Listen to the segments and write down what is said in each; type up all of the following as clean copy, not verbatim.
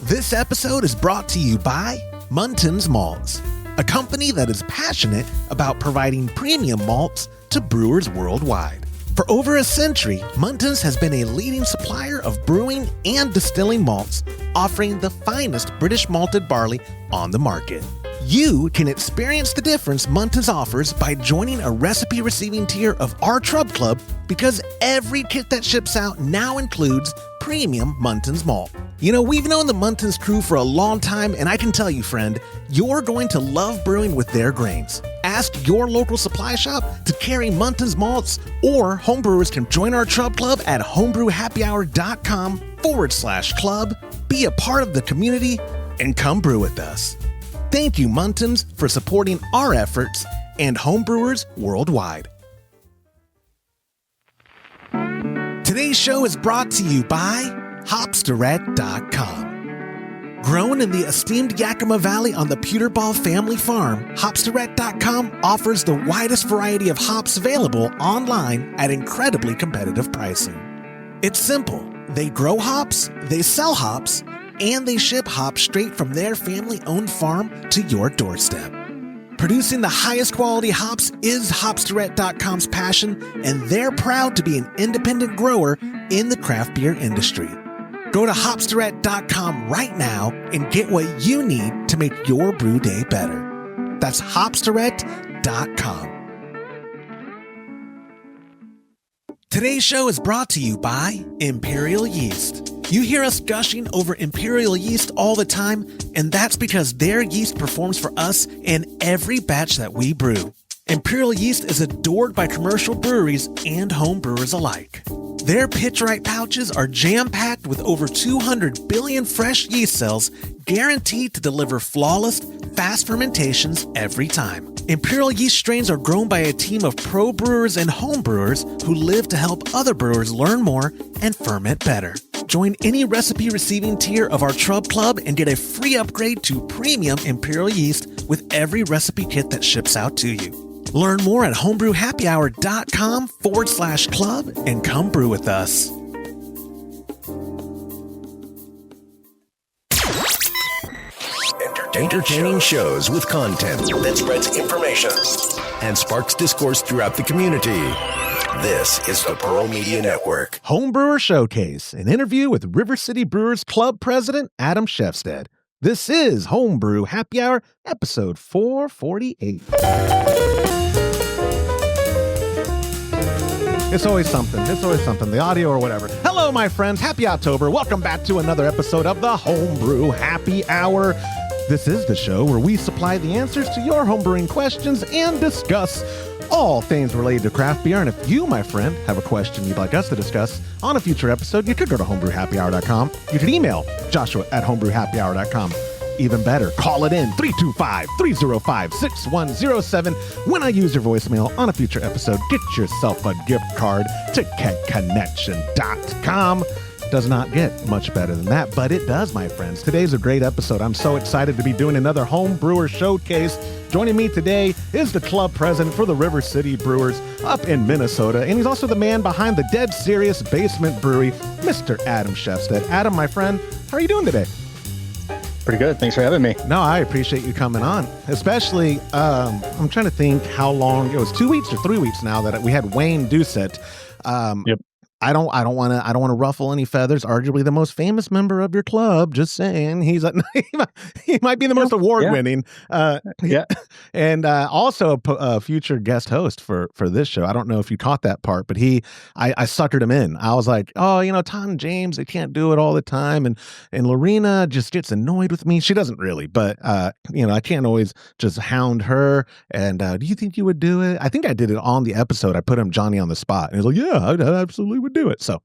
This episode is brought to you by Muntins Malts, a company that is passionate about providing premium malts to brewers worldwide. For over a century, Muntins has been a leading supplier of brewing and distilling malts, offering the finest British malted barley on the market. You can experience the difference Muntins offers by joining a recipe receiving tier of our Trub Club, because every kit that ships out now includes premium Muntins malt. You know, we've known the Muntins crew for a long time, and I can tell you, friend, you're going to love brewing with their grains. Ask your local supply shop to carry Muntins malts, or homebrewers can join our Trub Club at homebrewhappyhour.com/club, be a part of the community, and come brew with us. Thank you, Muntins, for supporting our efforts and homebrewers worldwide. Today's show is brought to you by Hopsdirect.com. Grown in the esteemed Yakima Valley on the Peterball family farm, Hopsdirect.com offers the widest variety of hops available online at incredibly competitive pricing. It's simple. They grow hops, they sell hops, and they ship hops straight from their family-owned farm to your doorstep. Producing the highest quality hops is Hopsdirect.com's passion, and they're proud to be an independent grower in the craft beer industry. Go to Hopsdirect.com right now and get what you need to make your brew day better. That's Hopsdirect.com. Today's show is brought to you by Imperial Yeast. You hear us gushing over Imperial Yeast all the time, and that's because their yeast performs for us in every batch that we brew. Imperial Yeast is adored by commercial breweries and home brewers alike. Their pitch-right pouches are jam-packed with over 200 billion fresh yeast cells, guaranteed to deliver flawless, fast fermentations every time. Imperial Yeast strains are grown by a team of pro brewers and home brewers who live to help other brewers learn more and ferment better. Join any recipe receiving tier of our Trub Club and get a free upgrade to premium Imperial Yeast with every recipe kit that ships out to you. Learn more at homebrewhappyhour.com/club and come brew with us. Entertaining shows with content that spreads information and sparks discourse throughout the community. This is the Pearl Media Network. Homebrewer Showcase, an interview with River City Brewers Club President Adam Skjefstad. This is Homebrew Happy Hour, episode 448. It's always something. The audio or whatever. Hello, my friends. Happy October. Welcome back to another episode of the Homebrew Happy Hour. This is the show where we supply the answers to your homebrewing questions and discuss all things related to craft beer. And if you, my friend, have a question you'd like us to discuss on a future episode, you could go to homebrewhappyhour.com. You could email joshua@homebrewhappyhour.com. Even better, call it in 325-305-6107. When I use your voicemail on a future episode, get yourself a gift card to kegconnection.com. Does not get much better than that, but it does, my friends. Today's a great episode. I'm so excited to be doing another home brewer showcase. Joining me today is the club president for the River City Brewers up in Minnesota, and he's also the man behind the Dead Serious Basement Brewery, Mr. Adam Skjefstad. Adam, my friend, how are you doing today? Pretty good. Thanks for having me. No, I appreciate you coming on. Especially, I'm trying to think how long it was. 2 weeks or 3 weeks now that we had Wayne Doucette. Yep. I don't want to ruffle any feathers. Arguably the most famous member of your club. Just saying, he might be the most award-winning. Yeah. And also a future guest host for this show. I don't know if you caught that part, but I suckered him in. I was like, oh, Tom and James, they can't do it all the time, and Lorena just gets annoyed with me. She doesn't really, but I can't always just hound her. And do you think you would do it? I think I did it on the episode. I put him Johnny on the spot, and he's like, yeah, I absolutely would do it. So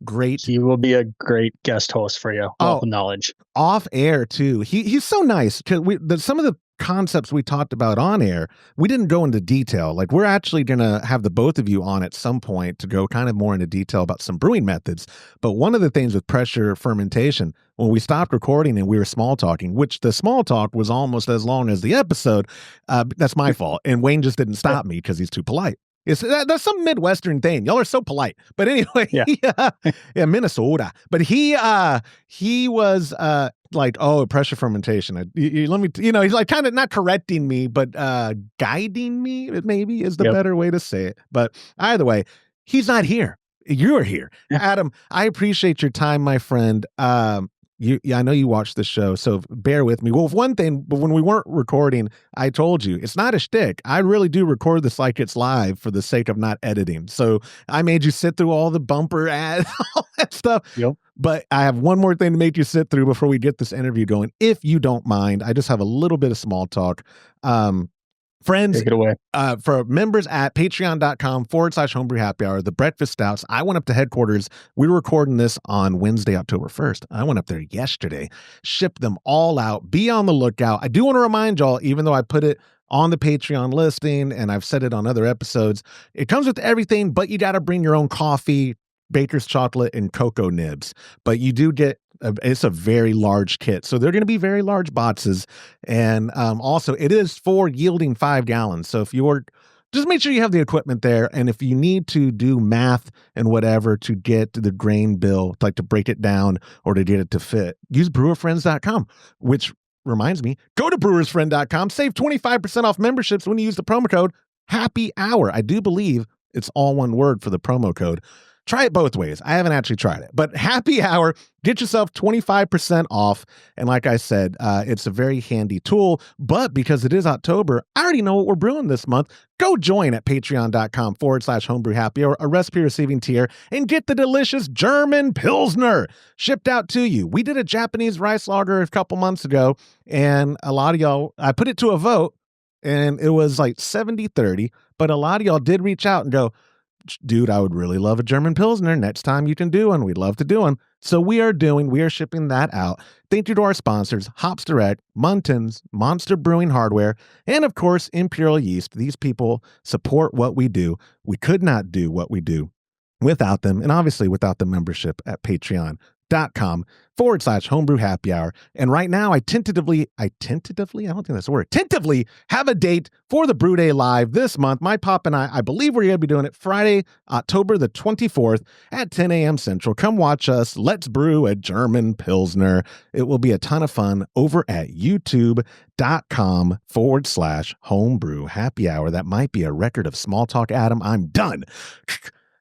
great. He will be a great guest host for you. Wealth of knowledge. Off air too. He's so nice. Some of the concepts we talked about on air, we didn't go into detail. Like, we're actually going to have the both of you on at some point to go kind of more into detail about some brewing methods. But one of the things with pressure fermentation, when we stopped recording and we were small talking, which the small talk was almost as long as the episode, that's my fault. And Wayne just didn't stop me because he's too polite. That's some Midwestern thing. Y'all are so polite. But anyway, yeah, Minnesota. But he was like, oh, pressure fermentation. Let me, he's like kind of not correcting me, but guiding me maybe is the better way to say it. But either way, he's not here. You're here. Adam, I appreciate your time, my friend. I know you watched the show, so bear with me. Well, one thing, but when we weren't recording, I told you it's not a shtick. I really do record this like it's live for the sake of not editing. So I made you sit through all the bumper ads, all that stuff. Yep. But I have one more thing to make you sit through before we get this interview going. If you don't mind, I just have a little bit of small talk. Friends, take it away. For members at patreon.com/homebrew happy hour, the breakfast stouts. I went up to headquarters. We were recording this on Wednesday, October 1st. I went up there yesterday, shipped them all out. Be on the lookout. I do want to remind y'all, even though I put it on the Patreon listing and I've said it on other episodes, it comes with everything, but you got to bring your own coffee, baker's chocolate, and cocoa nibs. But you do get it's a very large kit. So they're going to be very large boxes. And also it is for yielding 5 gallons. So if you're, just make sure you have the equipment there. And if you need to do math and whatever to get the grain bill, like to break it down or to get it to fit, use brewerfriends.com, which reminds me, go to brewersfriend.com, save 25% off memberships when you use the promo code Happy Hour. I do believe it's all one word for the promo code. Try it both ways. I haven't actually tried it, but Happy Hour, get yourself 25% off. And like I said, it's a very handy tool, but because it is October, I already know what we're brewing this month. Go join at patreon.com/homebrew happy hour, a recipe receiving tier, and get the delicious German Pilsner shipped out to you. We did a Japanese rice lager a couple months ago, and a lot of y'all, I put it to a vote, and it was like 70-30, but a lot of y'all did reach out and go, dude, I would really love a German Pilsner. Next time you can do one, we'd love to do one. So we are shipping that out. Thank you to our sponsors, Hops Direct, Muntins, Monster Brewing Hardware, and of course, Imperial Yeast. These people support what we do. We could not do what we do without them, and obviously without the membership at patreon.com/homebrew happy hour. And right now I tentatively have a date for the Brew Day Live this month. My pop and I believe we're going to be doing it Friday, October the 24th at 10 a.m. Central. Come watch us. Let's brew a German Pilsner. It will be a ton of fun over at youtube.com/homebrew happy hour. That might be a record of small talk, Adam. I'm done.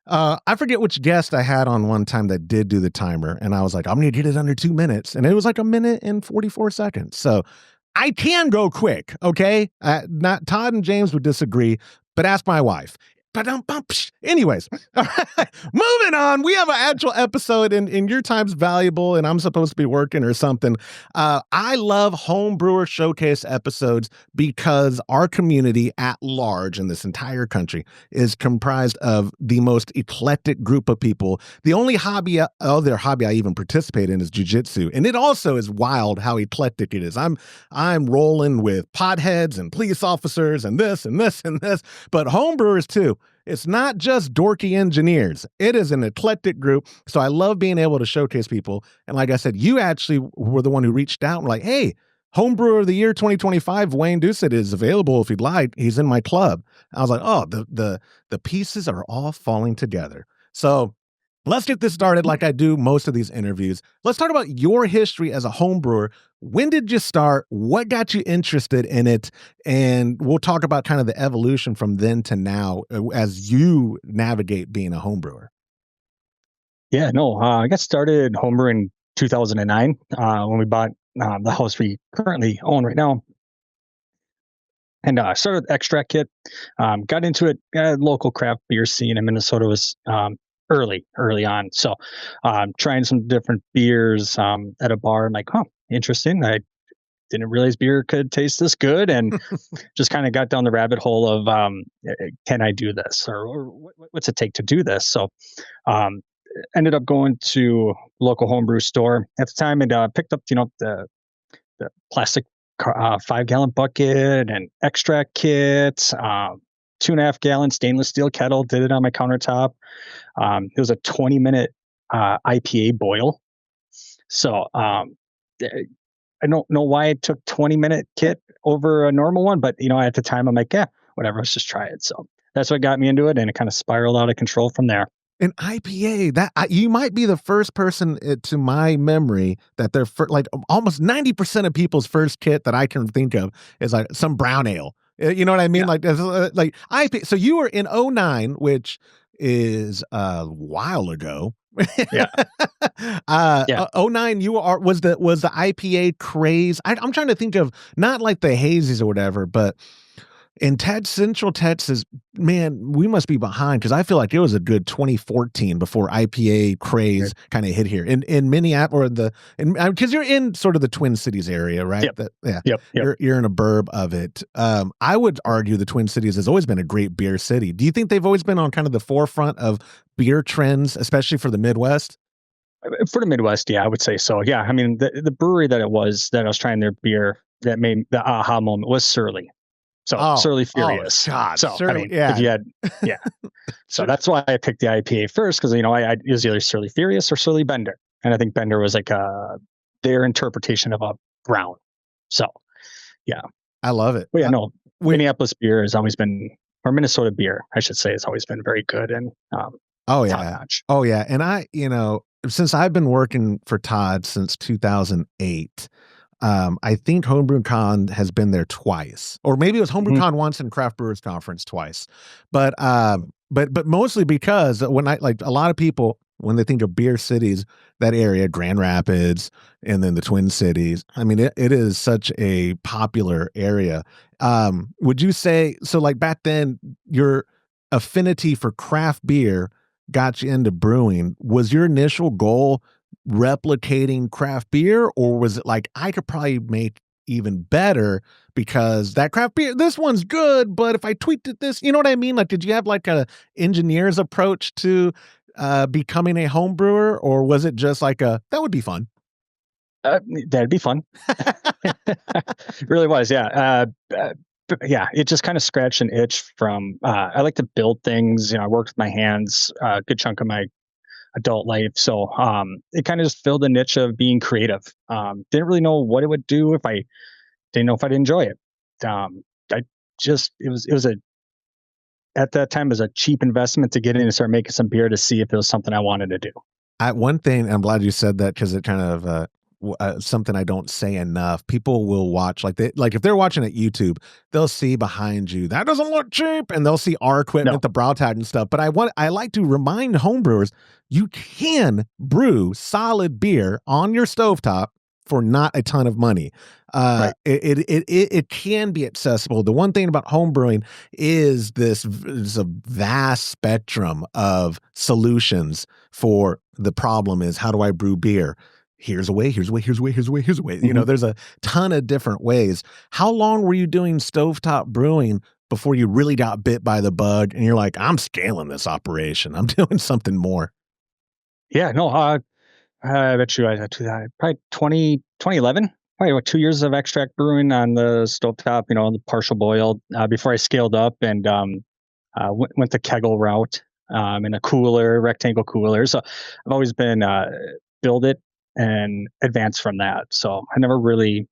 I forget which guest I had on one time that did do the timer, and I was like, I'm going to get it under 2 minutes. And it was like 1 minute and 44 seconds. So I can go quick, okay? Not Todd and James would disagree, but ask my wife. Anyways, all right, moving on. We have an actual episode, and your time's valuable, and I'm supposed to be working or something. I love Homebrewer Showcase episodes because our community at large in this entire country is comprised of the most eclectic group of people. The only other hobby I even participate in is jiu-jitsu, and it also is wild how eclectic it is. I'm rolling with potheads and police officers and this and this and this, but homebrewers too. It's not just dorky engineers. It is an eclectic group. So I love being able to showcase people. And like I said, you actually were the one who reached out and were like, hey, Homebrewer of the Year 2025, Wayne Doucette is available if you'd like. He's in my club. I was like, oh, the pieces are all falling together. So let's get this started like I do most of these interviews. Let's talk about your history as a homebrewer. When did you start? What got you interested in it? And we'll talk about kind of the evolution from then to now as you navigate being a homebrewer. Yeah, no, I got started homebrewing in 2009 when we bought the house we currently own right now. And I started with extract kit, got into it. Local craft beer scene in Minnesota was early on. So trying some different beers at a bar. I'm like, interesting. I didn't realize beer could taste this good, and just kind of got down the rabbit hole of can I do this, or what's it take to do this? So ended up going to local homebrew store at the time and picked up the plastic 5-gallon bucket and extract kit, 2.5 gallon stainless steel kettle. Did it on my countertop. It was a 20-minute IPA boil. So I don't know why I took 20-minute kit over a normal one, but at the time I'm like, yeah, whatever, let's just try it. So that's what got me into it, and it kind of spiraled out of control from there. An IPA, you might be the first person to my memory that they're like almost 90% of people's first kit that I can think of is like some brown ale. You know what I mean? Yeah. Like IPA. So you were in 2009, which is a while ago. Yeah. 2009 was the IPA craze. I'm trying to think of not like the hazies or whatever, but in Central Texas, man, we must be behind because I feel like it was a good 2014 before IPA craze kind of hit here in Minneapolis, because you're in sort of the Twin Cities area, right? Yep. Yep. You're in a burb of it. I would argue the Twin Cities has always been a great beer city. Do you think they've always been on kind of the forefront of beer trends, especially for the Midwest? For the Midwest, yeah, I would say so. Yeah, I mean, the brewery that I was trying their beer that made the aha moment was Surly. So Surly Furious. Oh, God, so Surly, I mean, if you had, so that's why I picked the IPA first, because I it was either Surly Furious or Surly Bender, and I think Bender was like their interpretation of a brown. So, yeah, I love it. But Minneapolis beer has always been, or Minnesota beer, I should say, has always been very good and top-notch. Oh yeah, and since I've been working for Todd since 2008. I think Homebrew Con has been there twice, or maybe it was Homebrew Con once and Craft Brewers Conference twice. But mostly because when a lot of people, when they think of beer cities, that area, Grand Rapids, and then the Twin Cities, I mean, it is such a popular area. Would you say, so like back then, your affinity for craft beer got you into brewing? Was your initial goal replicating craft beer, or was it like, I could probably make even better because that craft beer, this one's good, but if I tweaked it this, you know what I mean? Like, did you have like a engineer's approach to becoming a home brewer, or was it just like that would be fun? That'd be fun. It really was. Yeah. Yeah, it just kind of scratched an itch from, I like to build things, I worked with my hands a good chunk of my adult life. So it kind of just filled a niche of being creative. Didn't really know what it would do if I didn't know if I'd enjoy it. At that time, it was a cheap investment to get in and start making some beer to see if it was something I wanted to do. One thing, I'm glad you said that, because it kind of something I don't say enough. People will watch, like if they're watching at YouTube, they'll see behind you, that doesn't look cheap, and they'll see our equipment, the brow tag and stuff. But I like to remind homebrewers, you can brew solid beer on your stovetop for not a ton of money. Right. It can be accessible. The one thing about homebrewing is this is a vast spectrum of solutions for the problem is, how do I brew beer? Here's a way, here's a way, here's a way, here's a way, here's a way. Mm-hmm. There's a ton of different ways. How long were you doing stovetop brewing before you really got bit by the bug and you're like, I'm scaling this operation, I'm doing something more? Yeah, no, I bet you I had probably 2011, probably 2 years of extract brewing on the stovetop, the partial boiled, before I scaled up and went the kegel route in a rectangle cooler. So I've always been build it and advance from that. So I never really,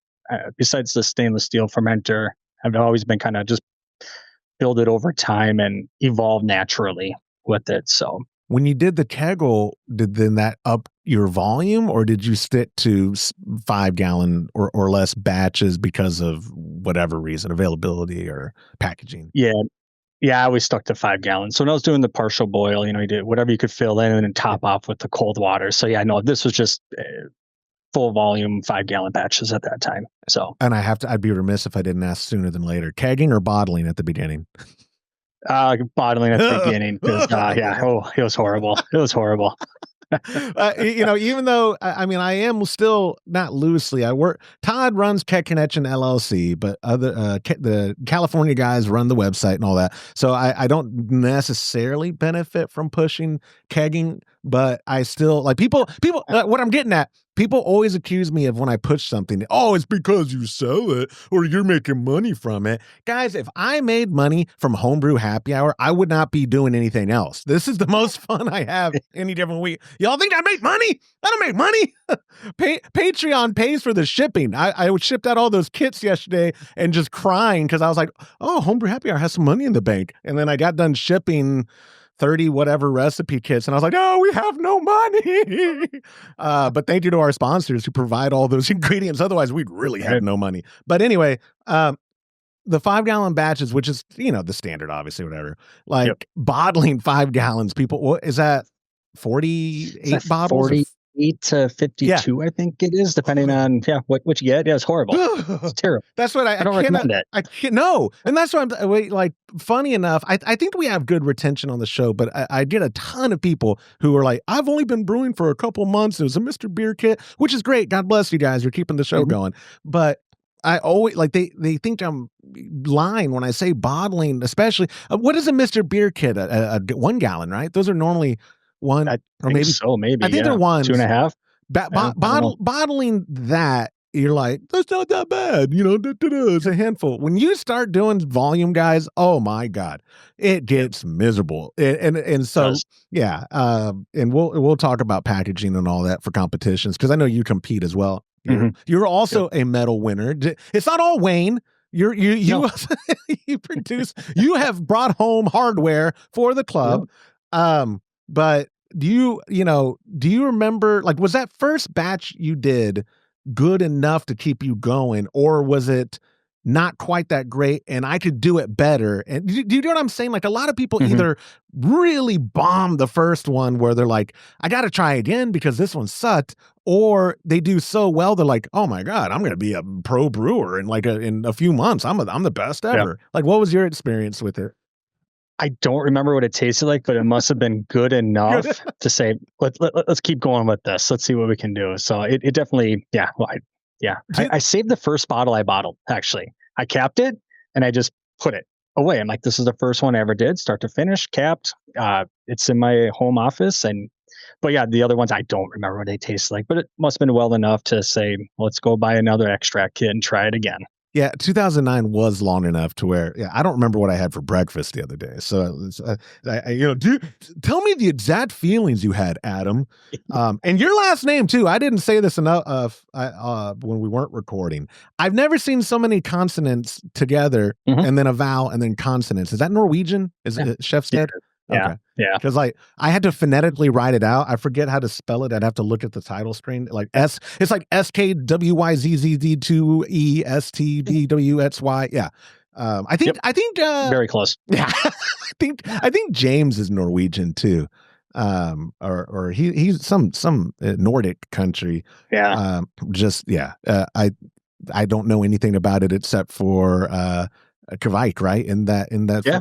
besides the stainless steel fermenter, I've always been kind of just build it over time and evolve naturally with it. So when you did the kegel, did then that up your volume, or did you stick to 5 gallon or less batches because of whatever reason, availability or packaging? Yeah, I always stuck to 5 gallons. So when I was doing the partial boil, you did whatever you could fill in and then top off with the cold water. So yeah, no, this was just full volume 5 gallon batches at that time. So, and I'd be remiss if I didn't ask sooner than later, kegging or bottling at the beginning? Bottling at the beginning, because it was horrible. It was horrible. Even though I am still not loosely. Todd runs Keg Connection LLC, but the California guys run the website and all that. So I don't necessarily benefit from pushing kegging, but I still like people. What I'm getting at, people always accuse me of when I push something. Oh, it's because you sell it or you're making money from it. Guys, if I made money from Homebrew Happy Hour, I would not be doing anything else. This is the most fun I have any different week. Y'all think I make money? I don't make money. Patreon pays for the shipping. I shipped out all those kits yesterday and just crying because I was like, oh, Homebrew Happy Hour has some money in the bank. And then I got done shipping 30 whatever recipe kits. And I was like, oh, we have no money. But thank you to our sponsors who provide all those ingredients. Otherwise, we'd really have no money. But anyway, the 5-gallon batches, which is, the standard, obviously, whatever, like bottling 5 gallons, people, what is that? 48 bottles? 48 to 52, I think it is, depending on what you get. Yeah, it's horrible. It's terrible. That's what I don't recommend it. I can't, no. And that's why I'm like, funny enough, I think we have good retention on the show, but I get a ton of people who are like, I've only been brewing for a couple months. It was a Mr. Beer kit, which is great. God bless you guys. You're keeping the show going. But I always like they think I'm lying when I say bottling, especially what is a Mr. Beer kit? A 1 gallon, right? Those are normally one or maybe so. Maybe I think they're ones 2.5. Bottling that, you're like, that's not that bad, it's a handful. When you start doing volume, guys, oh my God, it gets miserable. And so and we'll talk about packaging and all that for competitions because I know you compete as well. You're also a medal winner. It's not all Wayne. You you produce. You have brought home hardware for the club. But do you remember, like, was that first batch you did good enough to keep you going, or was it not quite that great and I could do it better? And do you know what I'm saying? Like, a lot of people either really bomb the first one where they're like, I got to try again because this one sucked, or they do so well they're like, oh my God, I'm going to be a pro brewer in a few months. I'm the best ever. Like, what was your experience with it? I don't remember what it tasted like, but it must have been good enough to say, let's keep going with this. Let's see what we can do. So it definitely, I saved the first bottle I bottled, actually. I capped it and I just put it away. I'm like, this is the first one I ever did, start to finish, capped. It's in my home office. But the other ones, I don't remember what they tasted like, but it must have been well enough to say, let's go buy another extract kit and try it again. Yeah, 2009 was long enough to where, I don't remember what I had for breakfast the other day. So, tell me the exact feelings you had, Adam, and your last name too. I didn't say this enough when we weren't recording. I've never seen so many consonants together, and then a vowel and then consonants. Is that Norwegian? Is it Skjefstad? Yeah. Because I had to phonetically write it out. I forget how to spell it. I'd have to look at the title screen. Like it's like SKWYZZD2ESTDWXY. Yeah. I think very close. Yeah. I think James is Norwegian too. Or he's some Nordic country. Yeah. I don't know anything about it except for Kvike, right? In that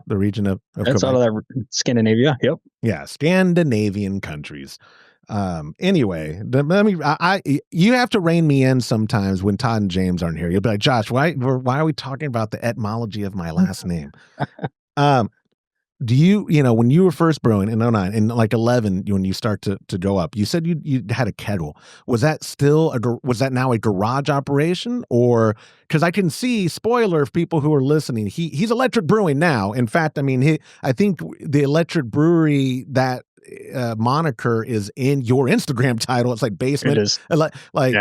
the region of that's Kvike. out of that Scandinavia. Yep. Yeah, Scandinavian countries. Anyway, you have to rein me in sometimes when Todd and James aren't here. You'll be like, Josh, why are we talking about the etymology of my last name? Do you when you were first brewing in 09 and like 11, when you start to go up, you said you had a kettle. Was that now a garage operation, or because I can see, spoiler for people who are listening, he's electric brewing now. In fact, I think the electric brewery, that moniker is in your Instagram title. It's like basement. It is.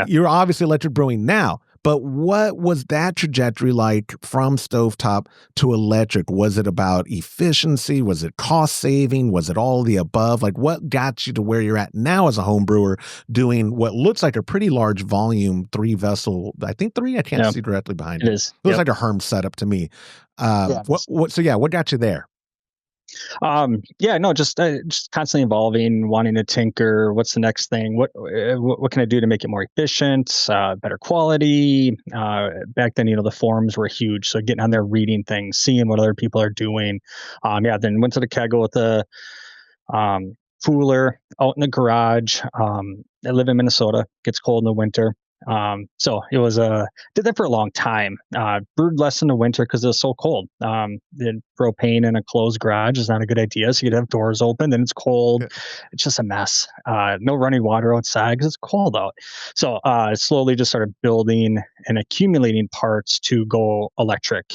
You're obviously electric brewing now. But what was that trajectory like from stovetop to electric? Was it about efficiency? Was it cost saving? Was it all the above? Like, what got you to where you're at now as a home brewer, doing what looks like a pretty large volume 3-vessel? I think 3. I can't see directly behind it. It is. Looks like a Herm setup to me. What got you there? Just constantly evolving, wanting to tinker. What's the next thing? What can I do to make it more efficient, better quality? Back then, the forums were huge. So getting on there, reading things, seeing what other people are doing. Then went to the kegel with the cooler out in the garage. I live in Minnesota. Gets cold in the winter. So it was did that for a long time. Brewed less in the winter because it was so cold. The propane in a closed garage is not a good idea. So you'd have doors open, then it's cold. Yeah. It's just a mess. No running water outside because it's cold out. So I slowly just started building and accumulating parts to go electric.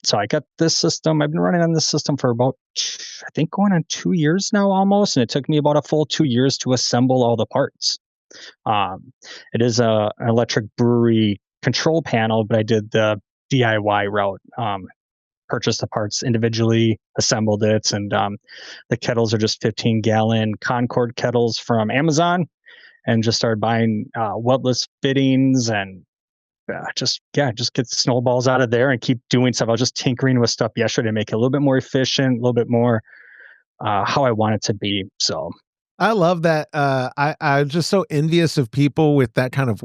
So I got this system. I've been running on this system for about, I think, going on 2 years now almost. And it took me about a full 2 years to assemble all the parts. It is an electric brewery control panel, but I did the DIY route. Purchased the parts individually, assembled it, and the kettles are just 15-gallon Concord kettles from Amazon, and just started buying webless fittings and just get the snowballs out of there and keep doing stuff. I was just tinkering with stuff yesterday to make it a little bit more efficient, a little bit more how I want it to be. So I love that. I'm just so envious of people with that kind of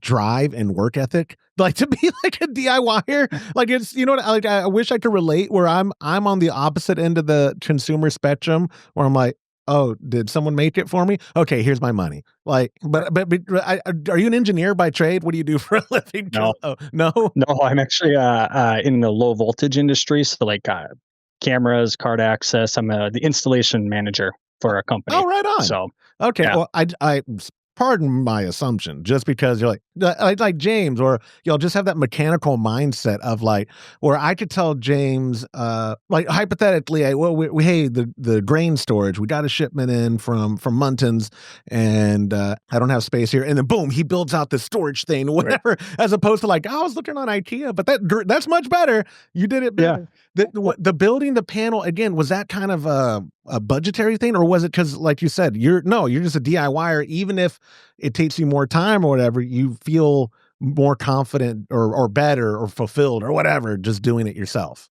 drive and work ethic, like to be like a DIYer. Like it's, you know what, like I wish I could relate where I'm on the opposite end of the consumer spectrum where I'm like, oh, did someone make it for me? Okay, here's my money. Like, but are you an engineer by trade? What do you do for a living? No. Oh, no, I'm actually in the low voltage industry. So like cameras, card access. I'm the installation manager for a company. Oh, right on. So okay, yeah. well, I pardon my assumption, just because you're like James, or you'll just have that mechanical mindset of like, where I could tell James, like hypothetically, hey, the grain storage, we got a shipment in from Muntins, and I don't have space here, and then boom, he builds out this storage thing, whatever, right. As opposed to like, I was looking on IKEA, but that's much better. You did it better. Yeah. The building the panel again, was that kind of a budgetary thing, or was it because, like you said, you're just a DIYer, even if it takes you more time or whatever, you feel more confident or better or fulfilled or whatever just doing it yourself?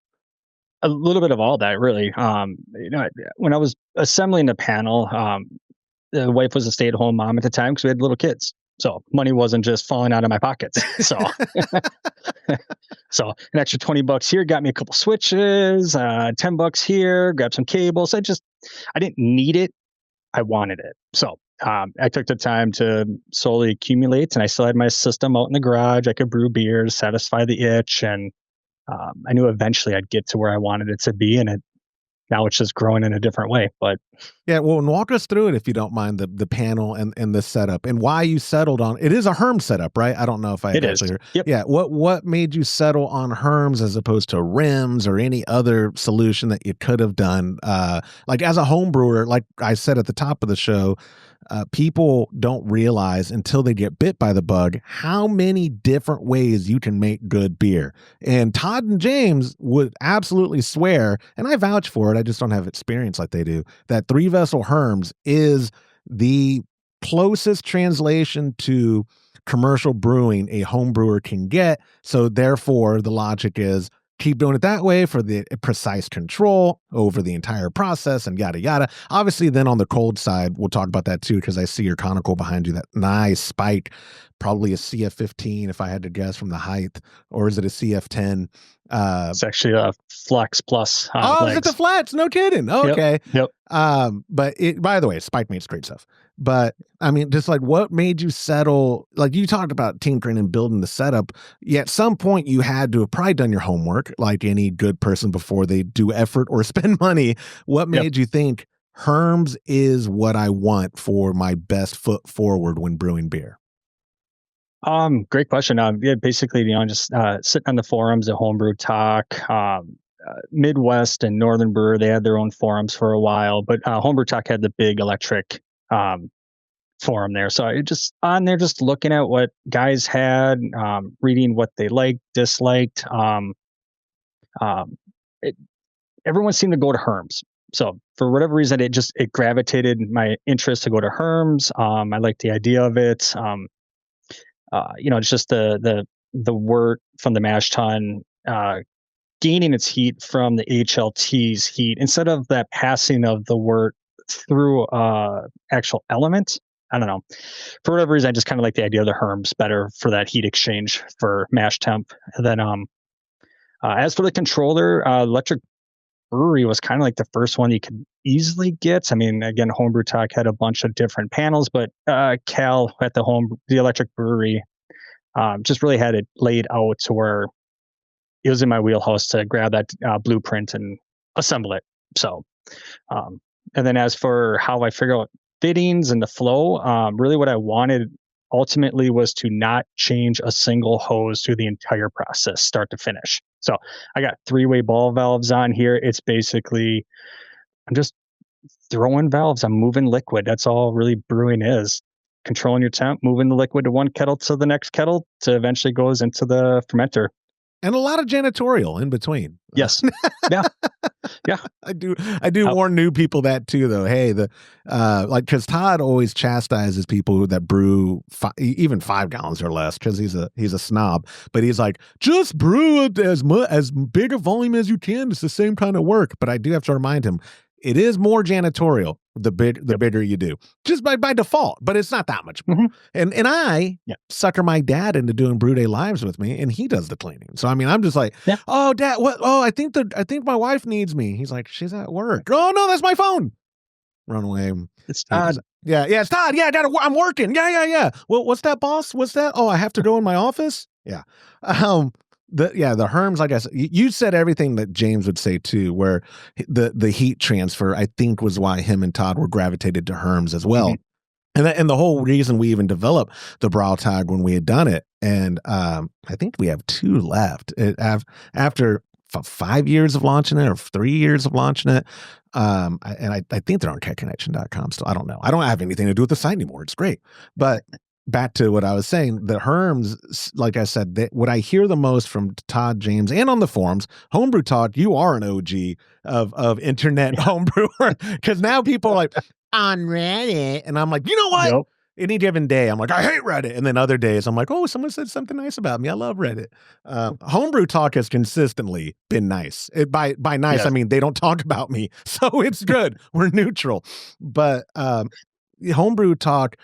A little bit of all that, really. When I was assembling the panel, the wife was a stay-at-home mom at the time because we had little kids, so money wasn't just falling out of my pockets. So so an extra $20 here got me a couple switches, $10 here, grabbed some cables. I didn't need it, I wanted it. So I took the time to slowly accumulate, and I still had my system out in the garage. I could brew beers, satisfy the itch, and I knew eventually I'd get to where I wanted it to be, and now it's just growing in a different way. But yeah, well, and walk us through it if you don't mind, the panel and the setup and why you settled on it. Is a Herm setup, right? I don't know if I actually heard. Yep. Yeah, what made you settle on Herms as opposed to rims or any other solution that you could have done? Like as a home brewer, like I said at the top of the show, people don't realize until they get bit by the bug how many different ways you can make good beer. And Todd and James would absolutely swear, and I vouch for it, I just don't have experience like they do, that 3-vessel Herms is the closest translation to commercial brewing a home brewer can get. So therefore, the logic is keep doing it that way for the precise control over the entire process and yada, yada. Obviously, then on the cold side, we'll talk about that too, because I see your conical behind you, that nice spike, probably a CF15 if I had to guess from the height, or is it a CF10? It's actually a Flex Plus. Is it the flats? No kidding. Okay. Yep. But by the way, spike makes great stuff. But I mean, just like what made you settle? Like you talked about tinkering and building the setup. Yet at some point you had to have probably done your homework, like any good person before they do effort or spend money. What made you think Herms is what I want for my best foot forward when brewing beer? Great question. Basically, just sitting on the forums at Homebrew Talk, Midwest and Northern Brewer, they had their own forums for a while, but Homebrew Talk had the big electric forum there. So I just on there, just looking at what guys had, reading what they liked, disliked. Everyone seemed to go to Herms. So for whatever reason, it gravitated my interest to go to Herms. I liked the idea of it. It's just the wort from the mash tun gaining its heat from the HLT's heat instead of that passing of the wort through actual element. I don't know. For whatever reason, I just kind of like the idea of the Herms better for that heat exchange for mash temp. And then as for the controller, electric Brewery was kind of like the first one you could easily get. I mean, again, Homebrew Talk had a bunch of different panels, but Cal at the Electric Brewery just really had it laid out to where it was in my wheelhouse to grab that blueprint and assemble it. So, and then as for how I figure out fittings and the flow, really what I wanted ultimately was to not change a single hose through the entire process, start to finish. So I got 3-way ball valves on here. It's basically, I'm just throwing valves. I'm moving liquid. That's all really brewing is. Controlling your temp, moving the liquid to one kettle to the next kettle to eventually goes into the fermenter. And a lot of janitorial in between. Yes. Yeah. Yeah. I do warn new people that too, though. Hey, because Todd always chastises people that brew even 5 gallons or less because he's a snob. But he's like, just brew it as big a volume as you can. It's the same kind of work. But I do have to remind him, it is more janitorial the bigger you do, just by default, but it's not that much more. Mm-hmm. And I sucker my dad into doing brew day lives with me, and he does the cleaning. So I mean, I'm just like, oh, Dad, what? Oh, I think my wife needs me. He's like, she's at work. Oh no, that's my phone. Run away. It's Todd. Yeah, it's Todd. Yeah, Dad, I'm working. Yeah. Well, what's that, boss? What's that? Oh, I have to go in my office. Yeah. The Herms, like I said, you said everything that James would say too, where the heat transfer, I think, was why him and Todd were gravitated to Herms as well. Mm-hmm. And the whole reason we even developed the Brautag when we had done it. And I think we have 2 left. After 5 years of launching it or 3 years of launching it. I think they're on catconnection.com still. I don't know. I don't have anything to do with the site anymore. It's great. But back to what I was saying, the Herms, like I said, what I hear the most from Todd, James, and on the forums, Homebrew Talk, you are an OG of internet homebrewer, because now people are like, on Reddit, and I'm like, you know what? Nope. Any given day, I'm like, I hate Reddit. And then other days, I'm like, oh, someone said something nice about me. I love Reddit. Homebrew Talk has consistently been nice. By nice, yes. I mean, they don't talk about me. So it's good. We're neutral. But Homebrew Talk,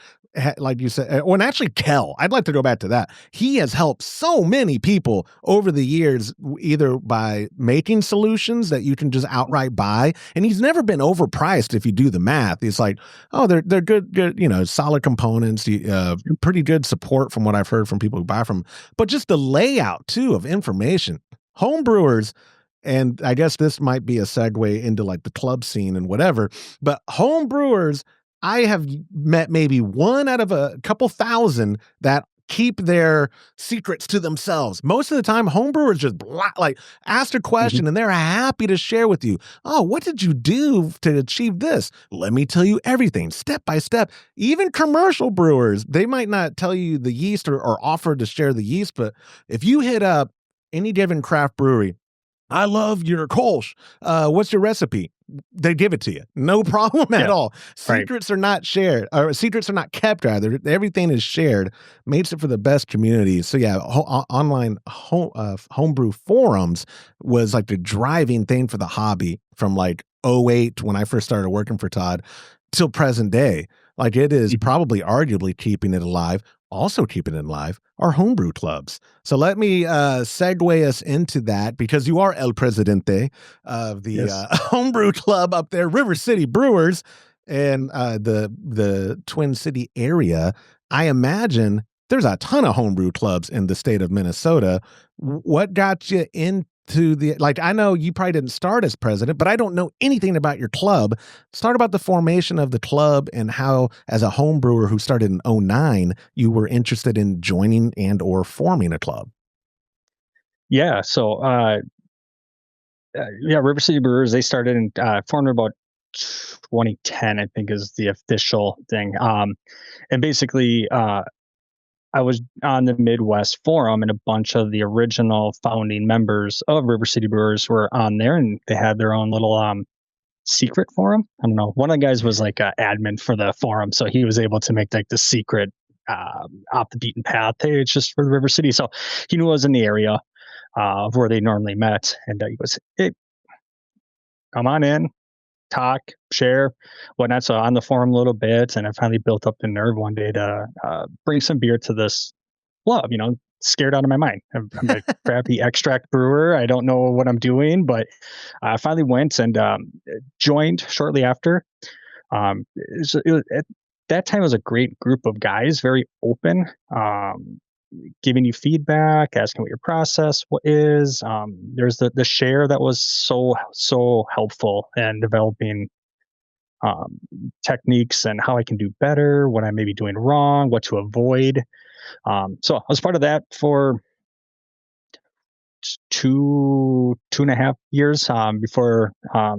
like you said, and actually Kel, I'd like to go back to that. He has helped so many people over the years, either by making solutions that you can just outright buy, and he's never been overpriced if you do the math. It's like, oh, they're good, solid components, pretty good support from what I've heard from people who buy from, but just the layout too of information. Homebrewers, and I guess this might be a segue into like the club scene and whatever, but homebrewers, I have met maybe 1 out of a couple thousand that keep their secrets to themselves. Most of the time, homebrewers just ask a question and they're happy to share with you. Oh, what did you do to achieve this? Let me tell you everything, step by step. Even commercial brewers, they might not tell you the yeast or offer to share the yeast, but if you hit up any given craft brewery, I love your Kolsch. What's your recipe? They give it to you. No problem at all. Secrets are not shared, or secrets are not kept either. Everything is shared. Makes it for the best community. So yeah, online homebrew forums was like the driving thing for the hobby from like 2008 when I first started working for Todd till present day. Like it is probably arguably keeping it alive. Also keeping it alive are homebrew clubs. So let me segue us into that, because you are El Presidente of the homebrew club up there, River City Brewers, and the Twin City area. I imagine there's a ton of homebrew clubs in the state of Minnesota. What got you into I know you probably didn't start as president, but I don't know anything about your club. Start about the formation of the club and how, as a home brewer who started in 2009, you were interested in joining and or forming a club. Yeah. So, River City Brewers, they started in, formed about 2010, I think is the official thing. And basically, I was on the Midwest Forum, and a bunch of the original founding members of River City Brewers were on there, and they had their own little secret forum. I don't know. One of the guys was like an admin for the forum, so he was able to make like the secret off the beaten path page just for the River City. So he knew I was in the area of where they normally met, and he was, hey, come on in, talk, share, whatnot. So on the forum a little bit, and I finally built up the nerve one day to bring some beer to this club. scared out of my mind. I'm a crappy extract brewer. I don't know what I'm doing, but I finally went and joined shortly after. At that time, it was a great group of guys, very open, giving you feedback, asking what your process is. There's the share that was so helpful in developing techniques and how I can do better, what I may be doing wrong, what to avoid. So I was part of that for 2.5 years before I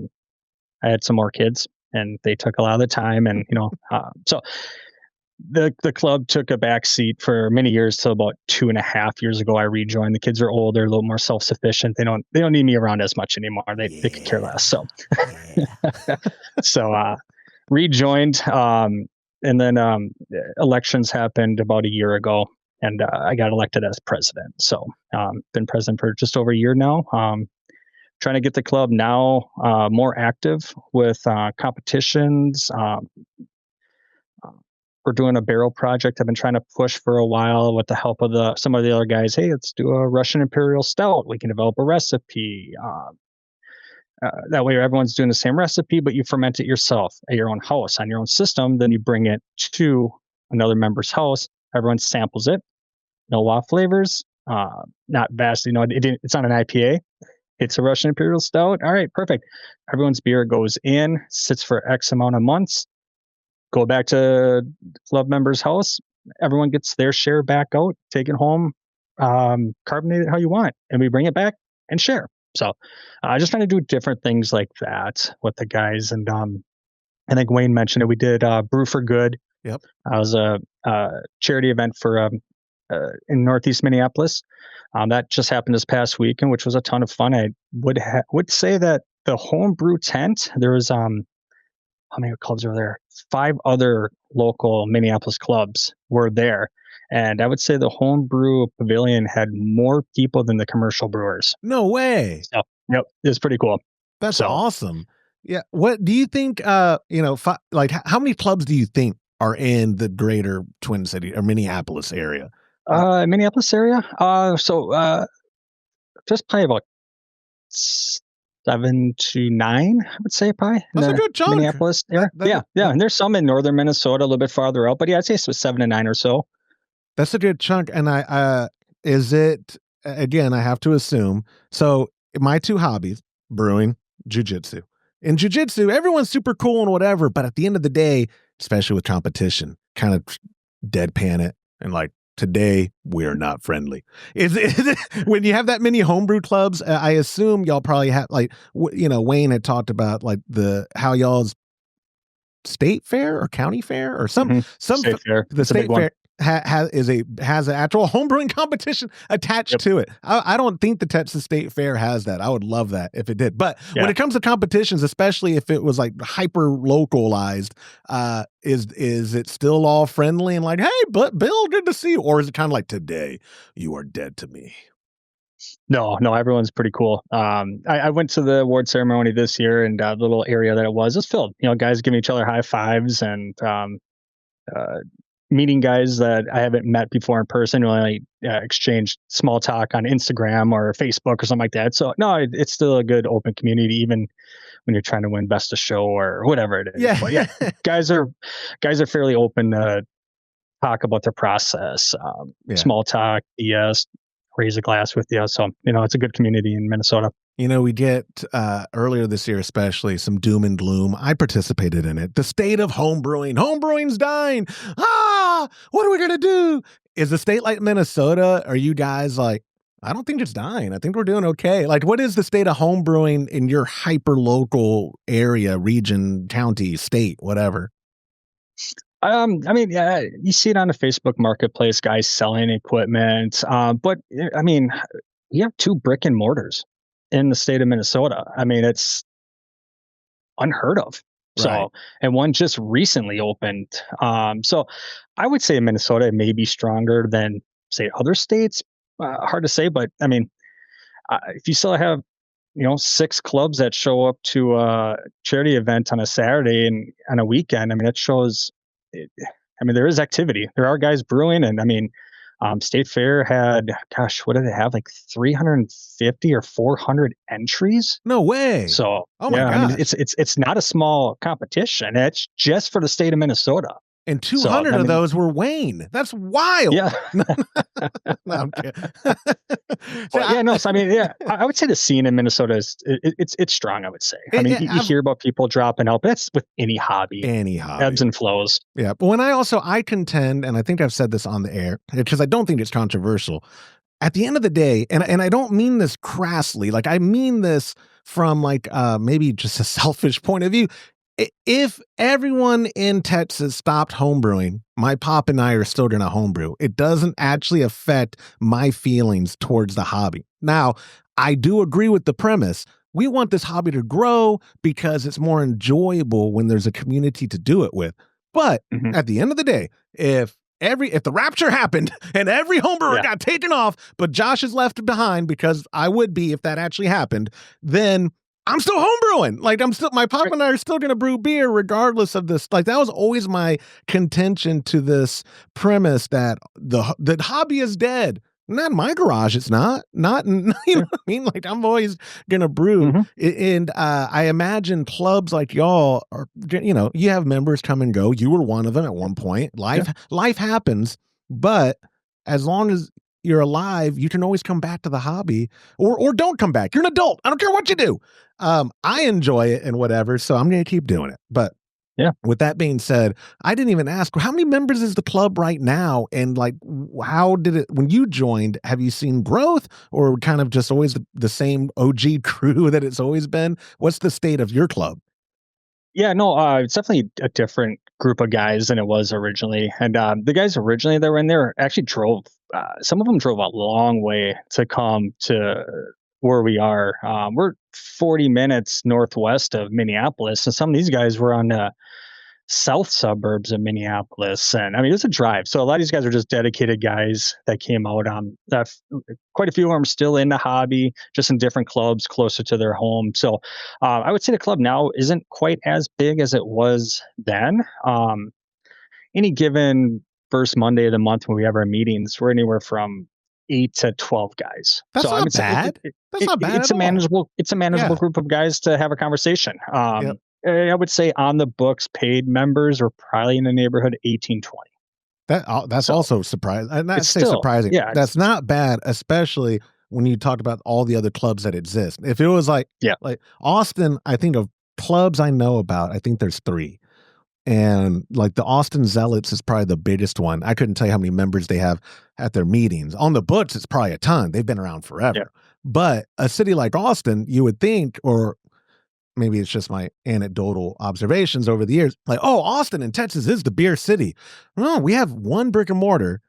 had some more kids, and they took a lot of the time. And so the club took a back seat for many years till about 2.5 years ago. I rejoined. The kids are older, a little more self-sufficient. They don't need me around as much anymore. They could care less. So so rejoined. And then elections happened about a year ago, and I got elected as president. So been president for just over a year now. Trying to get the club now more active with competitions. We're doing a barrel project I've been trying to push for a while with the help of some of the other guys. Hey, let's do a Russian Imperial Stout. We can develop a recipe. That way everyone's doing the same recipe, but you ferment it yourself at your own house on your own system. Then you bring it to another member's house. Everyone samples it. No raw flavors. Not vastly. It's not an IPA. It's a Russian Imperial Stout. All right, perfect. Everyone's beer goes in, sits for X amount of months. Go back to club member's house. Everyone gets their share back out, take it home, carbonate it how you want, and we bring it back and share. So just trying to do different things like that with the guys. And I think Wayne mentioned it. We did Brew for Good. Yep. I was a charity event for in Northeast Minneapolis. That just happened this past weekend, which was a ton of fun. I would say that the homebrew tent, there was how many clubs were there? 5 other local Minneapolis clubs were there. And I would say the homebrew pavilion had more people than the commercial brewers. No way. So, yep. It was pretty cool. That's awesome. Yeah. What do you think, how many clubs do you think are in the greater Twin City or Minneapolis area? Minneapolis area? Just probably about 7 to 9, I would say, probably. That's a good chunk. Minneapolis. Yeah. And there's some in northern Minnesota, a little bit farther out, but yeah, I'd say so 7 to 9 or so. That's a good chunk. And is it, again, I have to assume, so my 2 hobbies, brewing, jujitsu. In jujitsu, everyone's super cool and whatever, but at the end of the day, especially with competition, kind of deadpan it and like, today we're not friendly. Is it when you have that many homebrew clubs? I assume y'all probably have Wayne had talked about like how y'all's state fair or county fair or some state fair. The state fair has an actual homebrewing competition attached to it. I don't think the Texas State Fair has that. I would love that if it did. But when it comes to competitions, especially if it was like hyper localized, is it still all friendly and like, hey, but Bill, good to see you? Or is it kind of like, today you are dead to me? No, everyone's pretty cool. I went to the award ceremony this year, and the little area that it was filled. Guys giving each other high fives and meeting guys that I haven't met before in person. We only exchanged small talk on Instagram or Facebook or something like that. So no, it's still a good open community, even when you're trying to win best of show or whatever it is. Yeah, but yeah, guys are fairly open to talk about their process, small talk, yes, raise a glass with you. So it's a good community in Minnesota. We get earlier this year, especially some doom and gloom. I participated in it. The state of homebrewing. Homebrewing's dying. What are we going to do? Is a state like Minnesota, are you guys like, I don't think it's dying. I think we're doing okay. Like, what is the state of homebrewing in your hyper local area, region, county, state, whatever? You see it on the Facebook marketplace, guys selling equipment. But we have 2 brick and mortars in the state of Minnesota. It's unheard of. So, right. And one just recently opened. So I would say Minnesota may be stronger than, say, other states. Hard to say, but if you still have, 6 clubs that show up to a charity event on a Saturday and on a weekend, that shows, there is activity. There are guys brewing, and State Fair had, gosh, what did they have? Like 350 or 400 entries. No way. So Oh my I mean, gosh. it's not a small competition. It's just for the state of Minnesota. And 200 of those were Wayne. That's wild. Yeah. No, I'm kidding. So I mean, I would say the scene in Minnesota is it's strong. I would say. I mean, you hear about people dropping out, but that's with any hobby, ebbs and flows. Yeah, but when I contend, and I think I've said this on the air because I don't think it's controversial. At the end of the day, and I don't mean this crassly, like I mean this from like maybe just a selfish point of view. If everyone in Texas stopped homebrewing, my pop and I are still going to homebrew. It doesn't actually affect my feelings towards the hobby. Now, I do agree with the premise. We want this hobby to grow because it's more enjoyable when there's a community to do it with. But at the end of the day, if the rapture happened and every homebrewer got taken off, but Josh is left behind, because I would be if that actually happened, then I'm still homebrewing. Like my pop and I are still going to brew beer regardless of this. Like that was always my contention to this premise that the hobby is dead. Not in my garage. It's not, you know what I mean? Like I'm always going to brew. And I imagine clubs like y'all are, you have members come and go. You were one of them at one point. Life happens, but as long as you're alive, you can always come back to the hobby or don't come back. You're an adult. I don't care what you do. I enjoy it and whatever, so I'm going to keep doing it. But with that being said, I didn't even ask, how many members is the club right now? And like, how did it, when you joined, have you seen growth or kind of just always the same OG crew that it's always been? What's the state of your club? Yeah, no, it's definitely a different group of guys than it was originally. And the guys originally that were in there actually drove, some of them drove a long way to come to where we are. We're 40 minutes northwest of Minneapolis, and some of these guys were on the south suburbs of Minneapolis. And I mean, it's a drive. So a lot of these guys are just dedicated guys that came out. Quite a few of them are still in the hobby, just in different clubs closer to their home. So I would say the club now isn't quite as big as it was then. Any given first Monday of the month when we have our meetings, we're anywhere from 8 to 12 guys. That's not bad. That's not bad. It's a manageable group of guys to have a conversation. I would say on the books, paid members are probably in the neighborhood 18, 20. That's also surprising. I'm not say surprising. Yeah, that's not bad, especially when you talk about all the other clubs that exist. If it was like Austin, I think of clubs I know about, I think there's 3. And like the Austin Zealots is probably the biggest one. I couldn't tell you how many members they have at their meetings. On the books, it's probably a ton. They've been around forever. Yeah. But a city like Austin, you would think, or maybe it's just my anecdotal observations over the years, like, oh, Austin in Texas is the beer city. No, we have one brick and mortar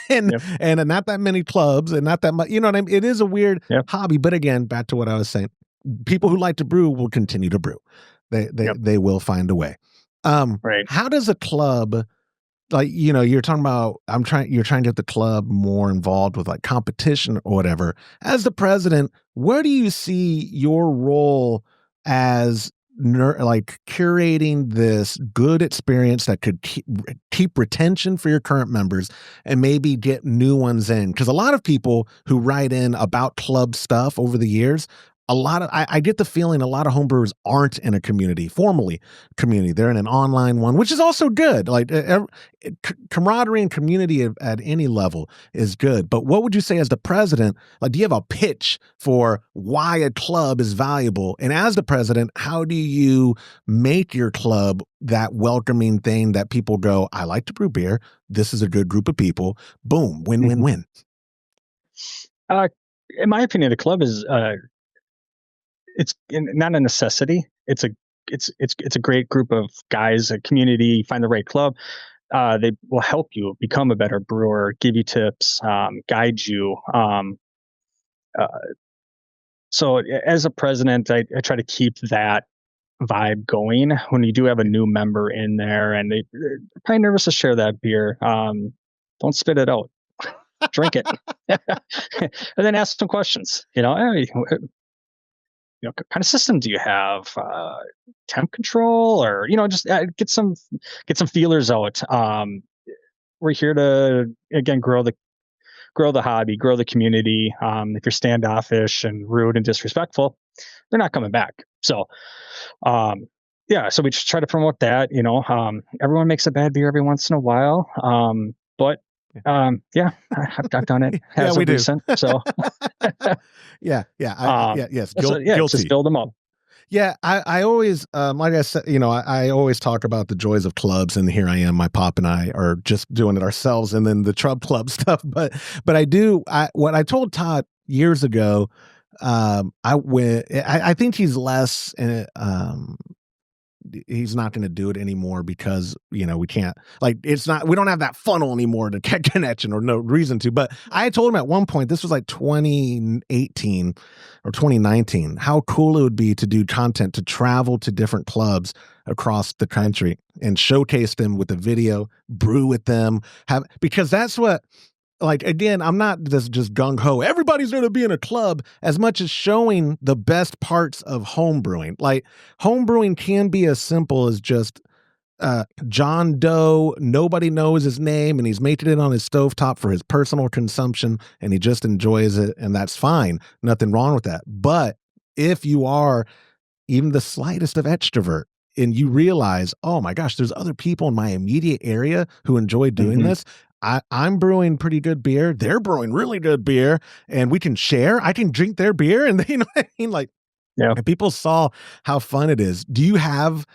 and not that many clubs and not that much, you know what I mean? It is a weird hobby. But again, back to what I was saying, people who like to brew will continue to brew. They will find a way. Right. How does a club, like, you're talking about, you're trying to get the club more involved with like competition or whatever. As the president, where do you see your role as like curating this good experience that could keep retention for your current members and maybe get new ones in? Because a lot of people who write in about club stuff over the years, I get the feeling a lot of homebrewers aren't in a formally community. They're in an online one, which is also good. Like camaraderie and community at any level is good. But what would you say as the president? Like, do you have a pitch for why a club is valuable? And as the president, how do you make your club that welcoming thing that people go, I like to brew beer. This is a good group of people. Boom, win, win, win. In my opinion, the club is it's not a necessity. It's a great group of guys, a community. Find the right club. They will help you become a better brewer, give you tips, guide you. So as a president, I try to keep that vibe going when you do have a new member in there, and they're probably nervous to share that beer. Don't spit it out. Drink it, and then ask some questions. What kind of system do you have? Temp control, or just get some feelers out. We're here to again grow the grow the hobby, grow the community. If you're standoffish and rude and disrespectful, they're not coming back. So, so we just try to promote that. Everyone makes a bad beer every once in a while, but I've done it. Yeah, we do. Recent, so yes, guilty. Just build them up. Yeah, I always, like I said, I always talk about the joys of clubs, and here I am, my pop and I are just doing it ourselves, and then the Trub Club stuff. But what I told Todd years ago, I think he's less, he's not going to do it anymore because, we can't, we don't have that funnel anymore to get connection, or no reason to. But I told him at one point, this was like 2018 or 2019, how cool it would be to do content, to travel to different clubs across the country and showcase them with a video, brew with them, because that's what, again, I'm not just gung ho, everybody's going to be in a club, as much as showing the best parts of homebrewing. Homebrewing can be as simple as just John Doe, nobody knows his name, and he's making it on his stovetop for his personal consumption, and he just enjoys it, and that's fine. Nothing wrong with that. But if you are even the slightest of extrovert, and you realize, oh my gosh, there's other people in my immediate area who enjoy doing this. I'm brewing pretty good beer. They're brewing really good beer, and we can share. I can drink their beer, and you know what I mean? And people saw how fun it is. Do you have,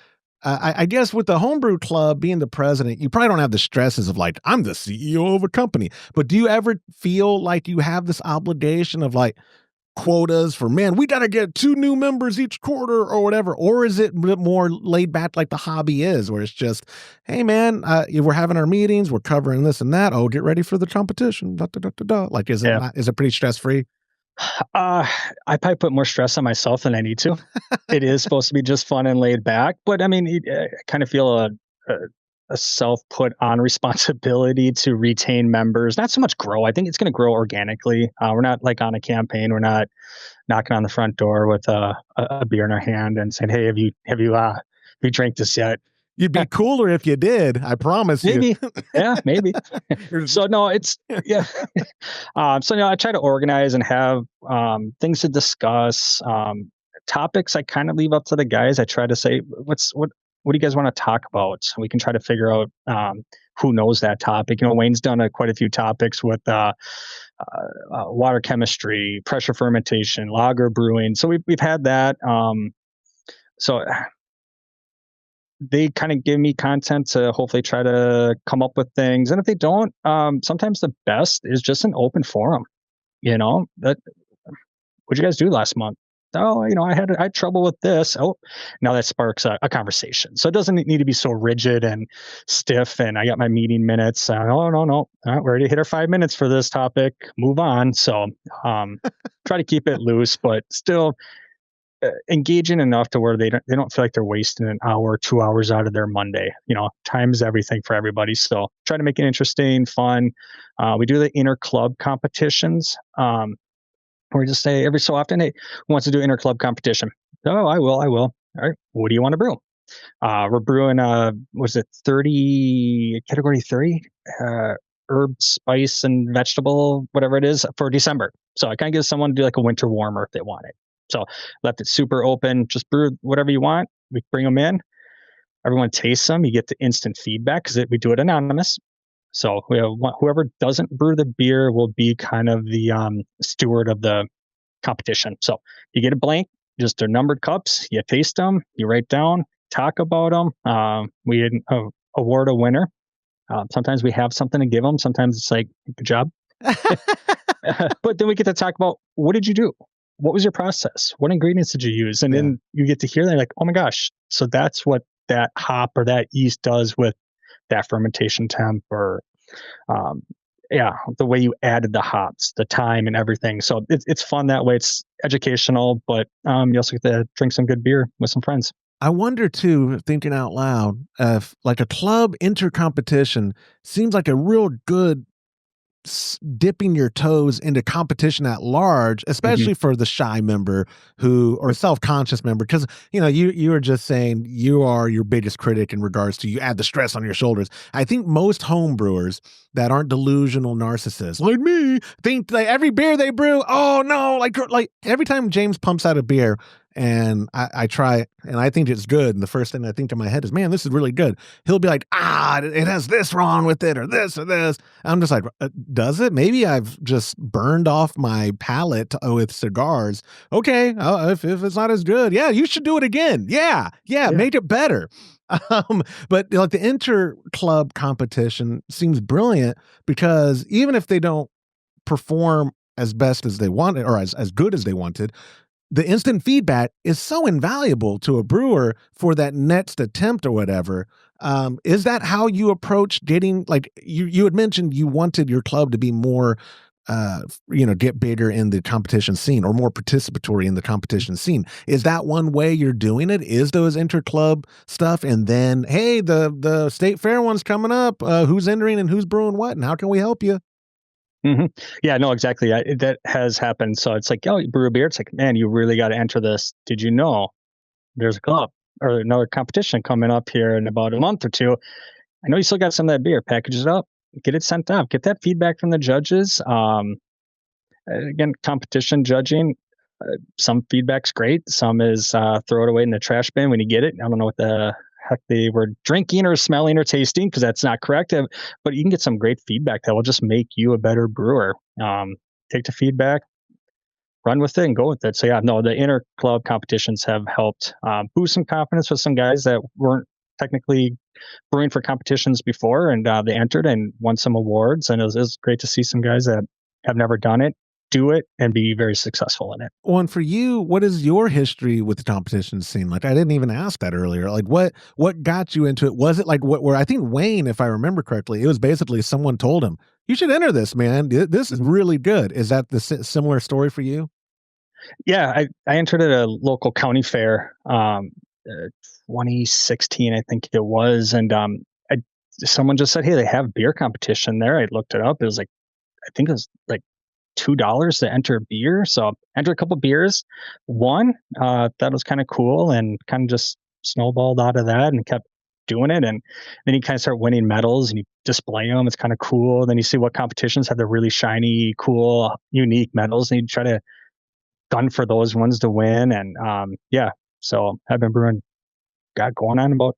I guess with the Homebrew Club, being the president, you probably don't have the stresses of I'm the CEO of a company, but do you ever feel like you have this obligation of quotas for, man, we got to get 2 new members each quarter or whatever? Or is it more laid back like the hobby is, where it's just, hey man, we're having our meetings, we're covering this and that. Oh, get ready for the competition. Da, da, da, da, da. Is it pretty stress free? I probably put more stress on myself than I need to. It is supposed to be just fun and laid back, but I mean, I kind of feel a self-put on responsibility to retain members, not so much grow. I think it's going to grow organically. We're not on a campaign. We're not knocking on the front door with a beer in our hand and saying, hey, have you drank this yet? You'd be cooler if you did. I promise maybe. you. Yeah, maybe. So no, it's I try to organize and have things to discuss. Topics I kind of leave up to the guys. I try to say, what do you guys want to talk about? So we can try to figure out who knows that topic. Wayne's done quite a few topics with water chemistry, pressure fermentation, lager brewing. So we've had that. So they kind of give me content to hopefully try to come up with things. And if they don't, sometimes the best is just an open forum. What'd you guys do last month? Oh, I had trouble with this. Oh, now that sparks a conversation. So it doesn't need to be so rigid and stiff. And I got my meeting minutes. No. All right, we already hit our 5 minutes for this topic. Move on. So try to keep it loose, but still engaging enough to where they don't feel like they're wasting an hour, 2 hours out of their Monday. Time is everything for everybody. So try to make it interesting, fun. We do the inter-club competitions. Or just say every so often, hey, who wants to do inter-club competition? Oh, I will. All right. What do you want to brew? We're brewing, category 30, herb, spice, and vegetable, whatever it is, for December. So I kind of give someone to do a winter warmer if they want it. So left it super open, just brew whatever you want. We bring them in. Everyone tastes them. You get the instant feedback because we do it anonymous. So whoever doesn't brew the beer will be kind of the steward of the competition. So you get a blank, just their numbered cups. You taste them, you write down, talk about them. We award a winner. Sometimes we have something to give them. Sometimes it's good job. But then we get to talk about, what did you do? What was your process? What ingredients did you use? And then you get to hear that, oh my gosh, so that's what that hop or that yeast does with that fermentation temp, or the way you added the hops, the time, and everything. So it's fun that way. It's educational, but you also get to drink some good beer with some friends. I wonder too, thinking out loud, if a club inter-competition seems like a real good dipping your toes into competition at large, especially for the shy member or self-conscious member, because you were just saying you are your biggest critic in regards to you add the stress on your shoulders. I think most home brewers that aren't delusional narcissists like me think that every beer they brew, oh no, like every time James pumps out a beer and I try it and I think it's good, and the first thing I think in my head is, man, this is really good. He'll be like, it has this wrong with it, or this or this. I'm just like, does it? Maybe I've just burned off my palate with cigars. Okay, if it's not as good, yeah, you should do it again. Yeah, make it better. But like the inter-club competition seems brilliant, because even if they don't perform as best as they wanted, or as good as they wanted, the instant feedback is so invaluable to a brewer for that next attempt or whatever. Is that how you approach getting, like you had mentioned you wanted your club to be more, get bigger in the competition scene, or more participatory in the competition scene? Is that one way you're doing it? Is those inter-club stuff, and then, hey, the state fair one's coming up, who's entering and who's brewing what, and how can we help you? Yeah, no, exactly. That has happened. So it's like, oh, you brew a beer. It's like, man, you really got to enter this. Did you know there's a club or another competition coming up here in about a month or two? I know you still got some of that beer. Package it up, get it sent out, get that feedback from the judges. Again, competition judging, some feedback's great. Some is throw it away in the trash bin when you get it. I don't know what the heck they were drinking or smelling or tasting, because that's not correct. But you can get some great feedback that will just make you a better brewer. Take the feedback, run with it, and go with it. So yeah, no, the inter-club competitions have helped boost some confidence with some guys that weren't technically brewing for competitions before, and they entered and won some awards. And it was great to see some guys that have never done it do it and be very successful in it. Well, and for you, what is your history with the competition scene? Like, I didn't even ask that earlier. Like, what got you into it? Was it like where I think Wayne, if I remember correctly, it was basically someone told him, you should enter this, man. This is really good. Is that the similar story for you? Yeah, I entered at a local county fair, 2016, I think it was. And someone just said, hey, they have beer competition there. I looked it up. It was like, I think it was like $2 to enter beer. So enter a couple beers, won. That was kind of cool, and kind of just snowballed out of that and kept doing it. And then you kind of start winning medals and you display them. It's kind of cool. Then you see what competitions have the really shiny, cool, unique medals, and you try to gun for those ones to win. And so I've been brewing, going on about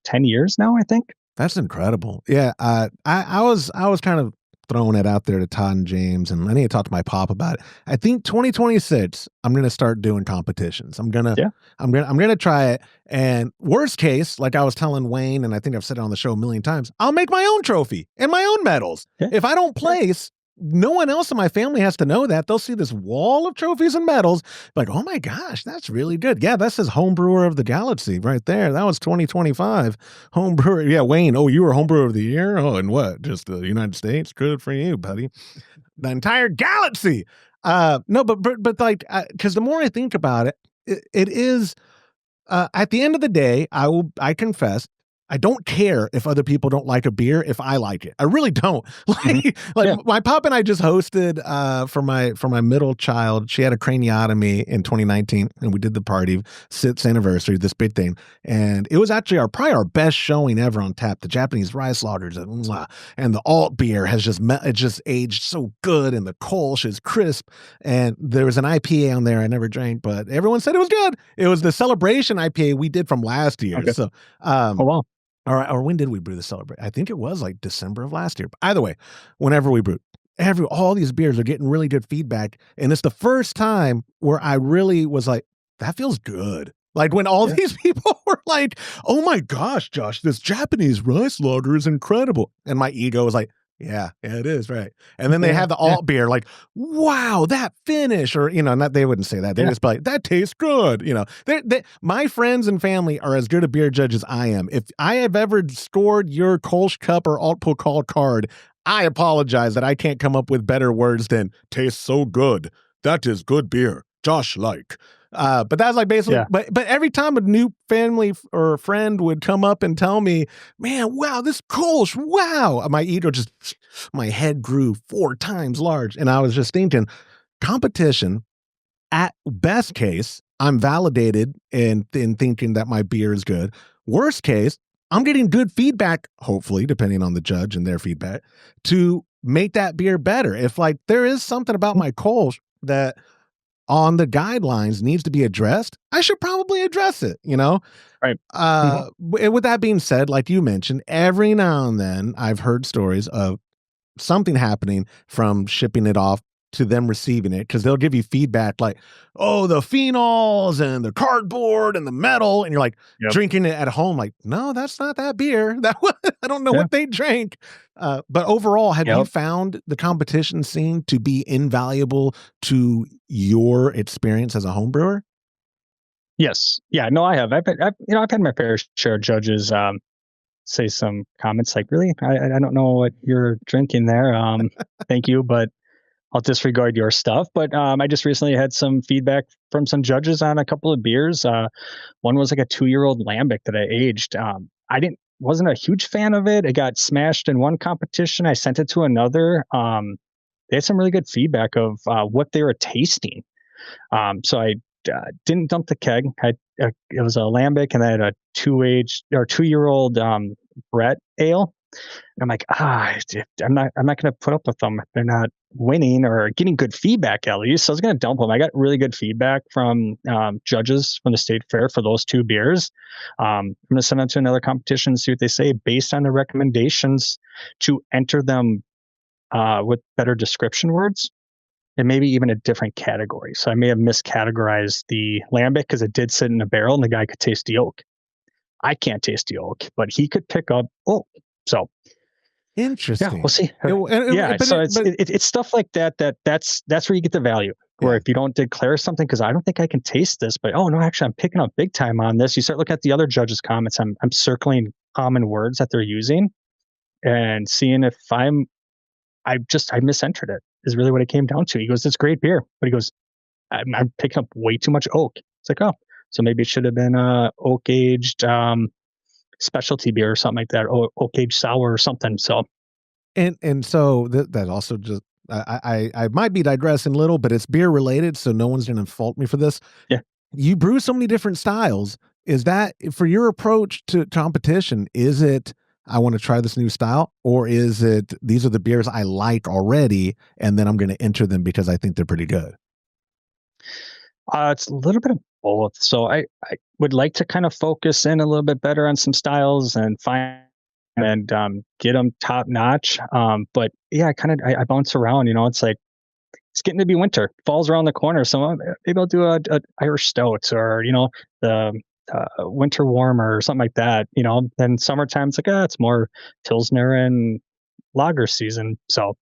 10 years now, I think. That's incredible. Yeah. I was kind of throwing it out there to Todd and James, and I need to talk to my pop about it. I think 2026, I'm going to start doing competitions. I'm going to try it. And worst case, like I was telling Wayne, and I think I've said it on the show a million times, I'll make my own trophy and my own medals. Yeah. If I don't place, no one else in my family has to know that. They'll see this wall of trophies and medals, like, oh my gosh, that's really good. Yeah, that says Homebrewer of the Galaxy right there. That was 2025. Homebrewer. Yeah, Wayne, oh, you were Homebrewer of the Year? Oh, and what? Just the United States? Good for you, buddy. The entire galaxy. No, but like, because the more I think about it, it is, at the end of the day, I confess, I don't care if other people don't like a beer if I like it. I really don't. My pop and I just hosted for my middle child. She had a craniotomy in 2019, and we did the party, 6th anniversary, this big thing. And it was actually probably our best showing ever on tap. The Japanese rice lagers and the alt beer has just aged so good, and the Kolsch is crisp. And there was an IPA on there I never drank, but everyone said it was good. It was the celebration IPA we did from last year. Okay. So, oh wow. Or when did we brew the Celebrate? I think it was like December of last year. But either way, whenever we brewed, all these beers are getting really good feedback. And it's the first time where I really was like, that feels good. Like when all these people were like, oh my gosh, Josh, this Japanese rice lager is incredible. And my ego was like, yeah, it is, right. And then they have the alt beer, like, wow, that finish, or, not, they wouldn't say that. They just be like, that tastes good. My friends and family are as good a beer judge as I am. If I have ever scored your Kolsch Cup or Alt Pokal card, I apologize that I can't come up with better words than tastes so good. That is good beer. Josh like. But that's like basically, Yeah. but every time a new family or friend would come up and tell me, man, wow, this Kolsch, wow. My head grew 4 times large. And I was just thinking, competition, at best case, I'm validated in thinking that my beer is good. Worst case, I'm getting good feedback, hopefully, depending on the judge and their feedback, to make that beer better. If like there is something about my Kolsch that on the guidelines needs to be addressed, I should probably address it, you know? Right. With that being said, like you mentioned, every now and then I've heard stories of something happening from shipping it off to them receiving it, because they'll give you feedback like, oh, the phenols and the cardboard and the metal, and you're like drinking it at home like, no, that's not that beer. I don't know what they drank. But overall, have you found the competition scene to be invaluable to your experience as a home brewer? Yes. Yeah, no, I have. I've had my fair share of judges say some comments like, really? I don't know what you're drinking there. Thank you, but I'll disregard your stuff. But I just recently had some feedback from some judges on a couple of beers. One was like a 2-year-old lambic that I aged. Wasn't a huge fan of it. It got smashed in one competition. I sent it to another. They had some really good feedback of what they were tasting. So I didn't dump the keg. It was a lambic, and I had a 2-year-old Brett ale. And I'm like, I'm not going to put up with them. They're not winning or getting good feedback at least. So I was going to dump them. I got really good feedback from judges from the state fair for those 2 beers. I'm going to send them to another competition and see what they say based on the recommendations to enter them with better description words and maybe even a different category. So I may have miscategorized the lambic because it did sit in a barrel and the guy could taste the oak. I can't taste the oak, but he could pick up oak. So interesting. Yeah, we'll see. It's stuff like that's where you get the value. Where if you don't declare something, because I don't think I can taste this, but oh no, actually I'm picking up big time on this. You start looking at the other judges' comments. I'm circling common words that they're using and seeing if I misentered it is really what it came down to. He goes, it's great beer, but he goes, I'm picking up way too much oak. It's like, oh, so maybe it should have been oak aged specialty beer or something like that, or oak aged sour or something. So, and so that also just I might be digressing a little, but it's beer related, so no one's going to fault me for this. Yeah, you brew so many different styles. Is that for your approach to competition? Is it I want to try this new style, or is it these are the beers I like already, and then I'm going to enter them because I think they're pretty good? It's a little bit of both. So I would like to kind of focus in a little bit better on some styles and find and get them top notch. But yeah, I bounce around. You know, it's like it's getting to be winter. Fall's around the corner, so maybe I'll do a Irish stout, or the winter warmer or something like that. You know, then summertime it's like it's more Pilsner and lager season. So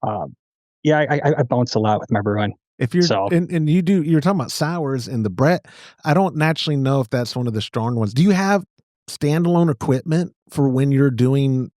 I bounce a lot with my brewing. If you're you're talking about sours and the Brett, I don't naturally know if that's one of the strong ones. Do you have standalone equipment for when you're doing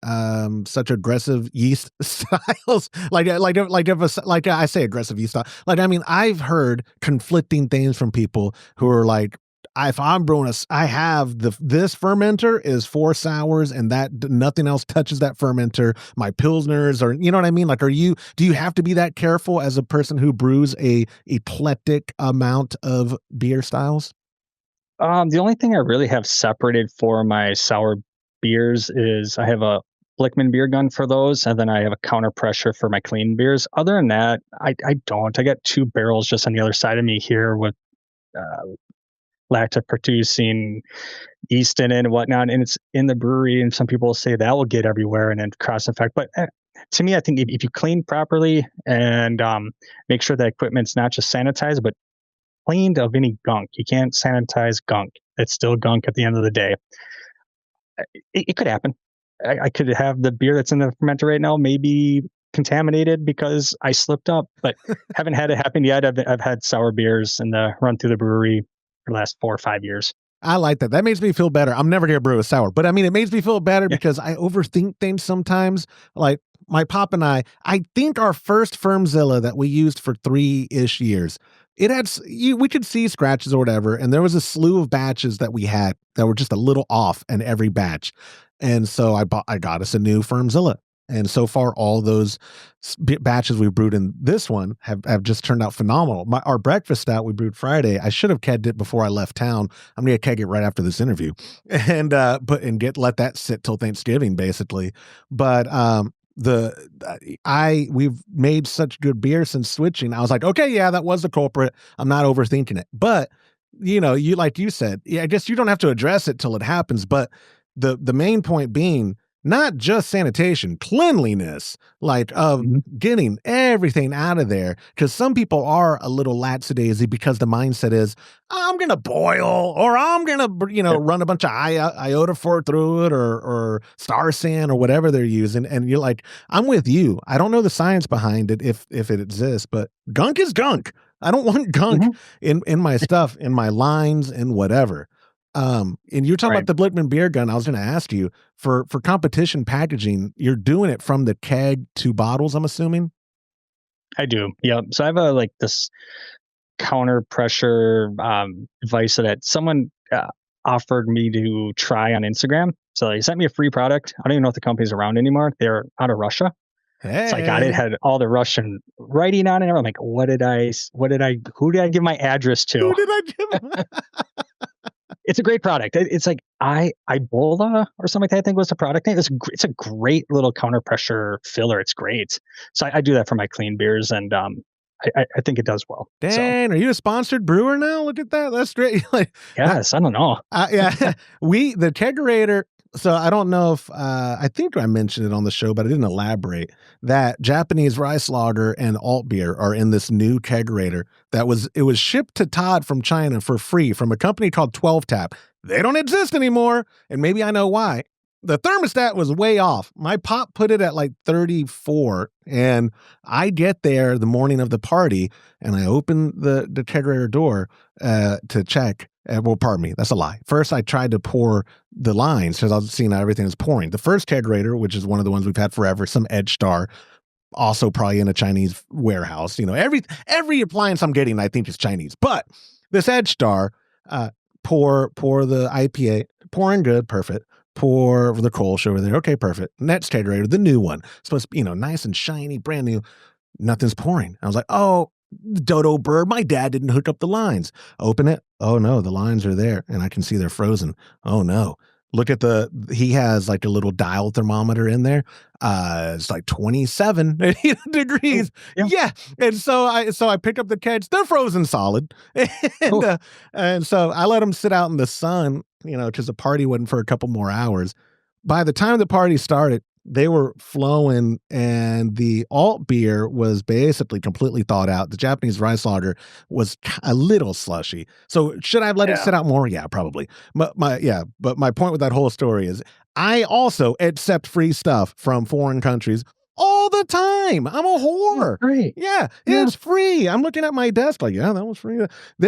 such aggressive yeast styles? like I say aggressive yeast style. Like, I mean, I've heard conflicting things from people who are like, if I'm brewing I have this fermenter is for sours, and that nothing else touches that fermenter. My pilsners, or you know what I mean? Like, do you have to be that careful as a person who brews a eclectic amount of beer styles? The only thing I really have separated for my sour beers is I have a Blickman beer gun for those, and then I have a counter pressure for my clean beers. Other than that, I don't. I got 2 barrels just on the other side of me here with lactic producing yeast in it and whatnot, and it's in the brewery, and some people say that will get everywhere and then cross infect. But to me, I think if you clean properly and make sure that equipment's not just sanitized but cleaned of any gunk. You can't sanitize gunk. It's still gunk at the end of the day. It could happen. I could have the beer that's in the fermenter right now maybe contaminated because I slipped up, but haven't had it happen yet. I've had sour beers in the run through the brewery for the last 4 or 5 years. I like that. That makes me feel better. I'm never going to brew a sour, but I mean, it makes me feel better because I overthink things sometimes. Like my pop and I think our first Firmzilla that we used for 3-ish years, it had we could see scratches or whatever, and there was a slew of batches that we had that were just a little off in every batch, and so I got us a new Firmzilla, and so far all those batches we brewed in this one have just turned out phenomenal. Our breakfast stout we brewed Friday, I should have kegged it before I left town. I'm gonna keg it right after this interview, and let that sit till Thanksgiving basically, but we've made such good beer since switching. I was like, okay, yeah, that was the culprit. I'm not overthinking it. But you like you said, yeah, I guess you don't have to address it till it happens. But the main point being not just sanitation, cleanliness, like of getting everything out of there. Because some people are a little lackadaisy because the mindset is, I'm going to boil or I'm going to, run a bunch of iodophor through it or star sand or whatever they're using. And you're like, I'm with you. I don't know the science behind it if it exists, but gunk is gunk. I don't want gunk in my stuff, in my lines and whatever. And you're talking about the Blickman beer gun. I was going to ask you for competition packaging, you're doing it from the keg to bottles, I'm assuming. I do. Yeah. So I have this counter pressure device that someone offered me to try on Instagram. So he sent me a free product. I don't even know if the company's around anymore. They're out of Russia. Hey. So I got it, had all the Russian writing on it. I'm like, who did I give my address to? Who did I give? It's a great product. It's like Ibola or something like that, I think was the product name. It's a great little counter pressure filler. It's great. So I do that for my clean beers, and I think it does well. Dang, Are you a sponsored brewer now? Look at that. That's great. Yes, I don't know. Yeah, the kegerator. So I don't know if I think I mentioned it on the show, but I didn't elaborate. That Japanese rice lager and alt beer are in this new kegerator it was shipped to Todd from China for free from a company called 12 Tap. They don't exist anymore, and maybe I know why. The thermostat was way off. My pop put it at 34, and I get there the morning of the party, and I open the kegerator door to check. Well, pardon me, that's a lie. First, I tried to pour the lines because I was seeing how everything was pouring. The first kegerator, which is one of the ones we've had forever, some Edge Star, also probably in a Chinese warehouse. Every appliance I'm getting, I think is Chinese. But this Edge Star, pour the IPA, pouring good, perfect. Pour the Kolsch over there. Okay, perfect. Next kegerator, the new one, supposed to be, nice and shiny, brand new. Nothing's pouring. I was like, oh, dodo bird, my dad didn't hook up the lines. Open it. Oh no, the lines are there and I can see they're frozen. Oh no. Look at he has a little dial thermometer in there. It's 27 degrees. Yeah. And so I pick up the kegs. They're frozen solid. And so I let them sit out in the sun, because the party wasn't for a couple more hours. By the time the party started, they were flowing, and the alt beer was basically completely thawed out. The Japanese rice lager was a little slushy. So should I have let it sit out more? Yeah, probably. But my point with that whole story is I also accept free stuff from foreign countries all the time. I'm a whore. Great. Yeah, it's free. I'm looking at my desk that was free.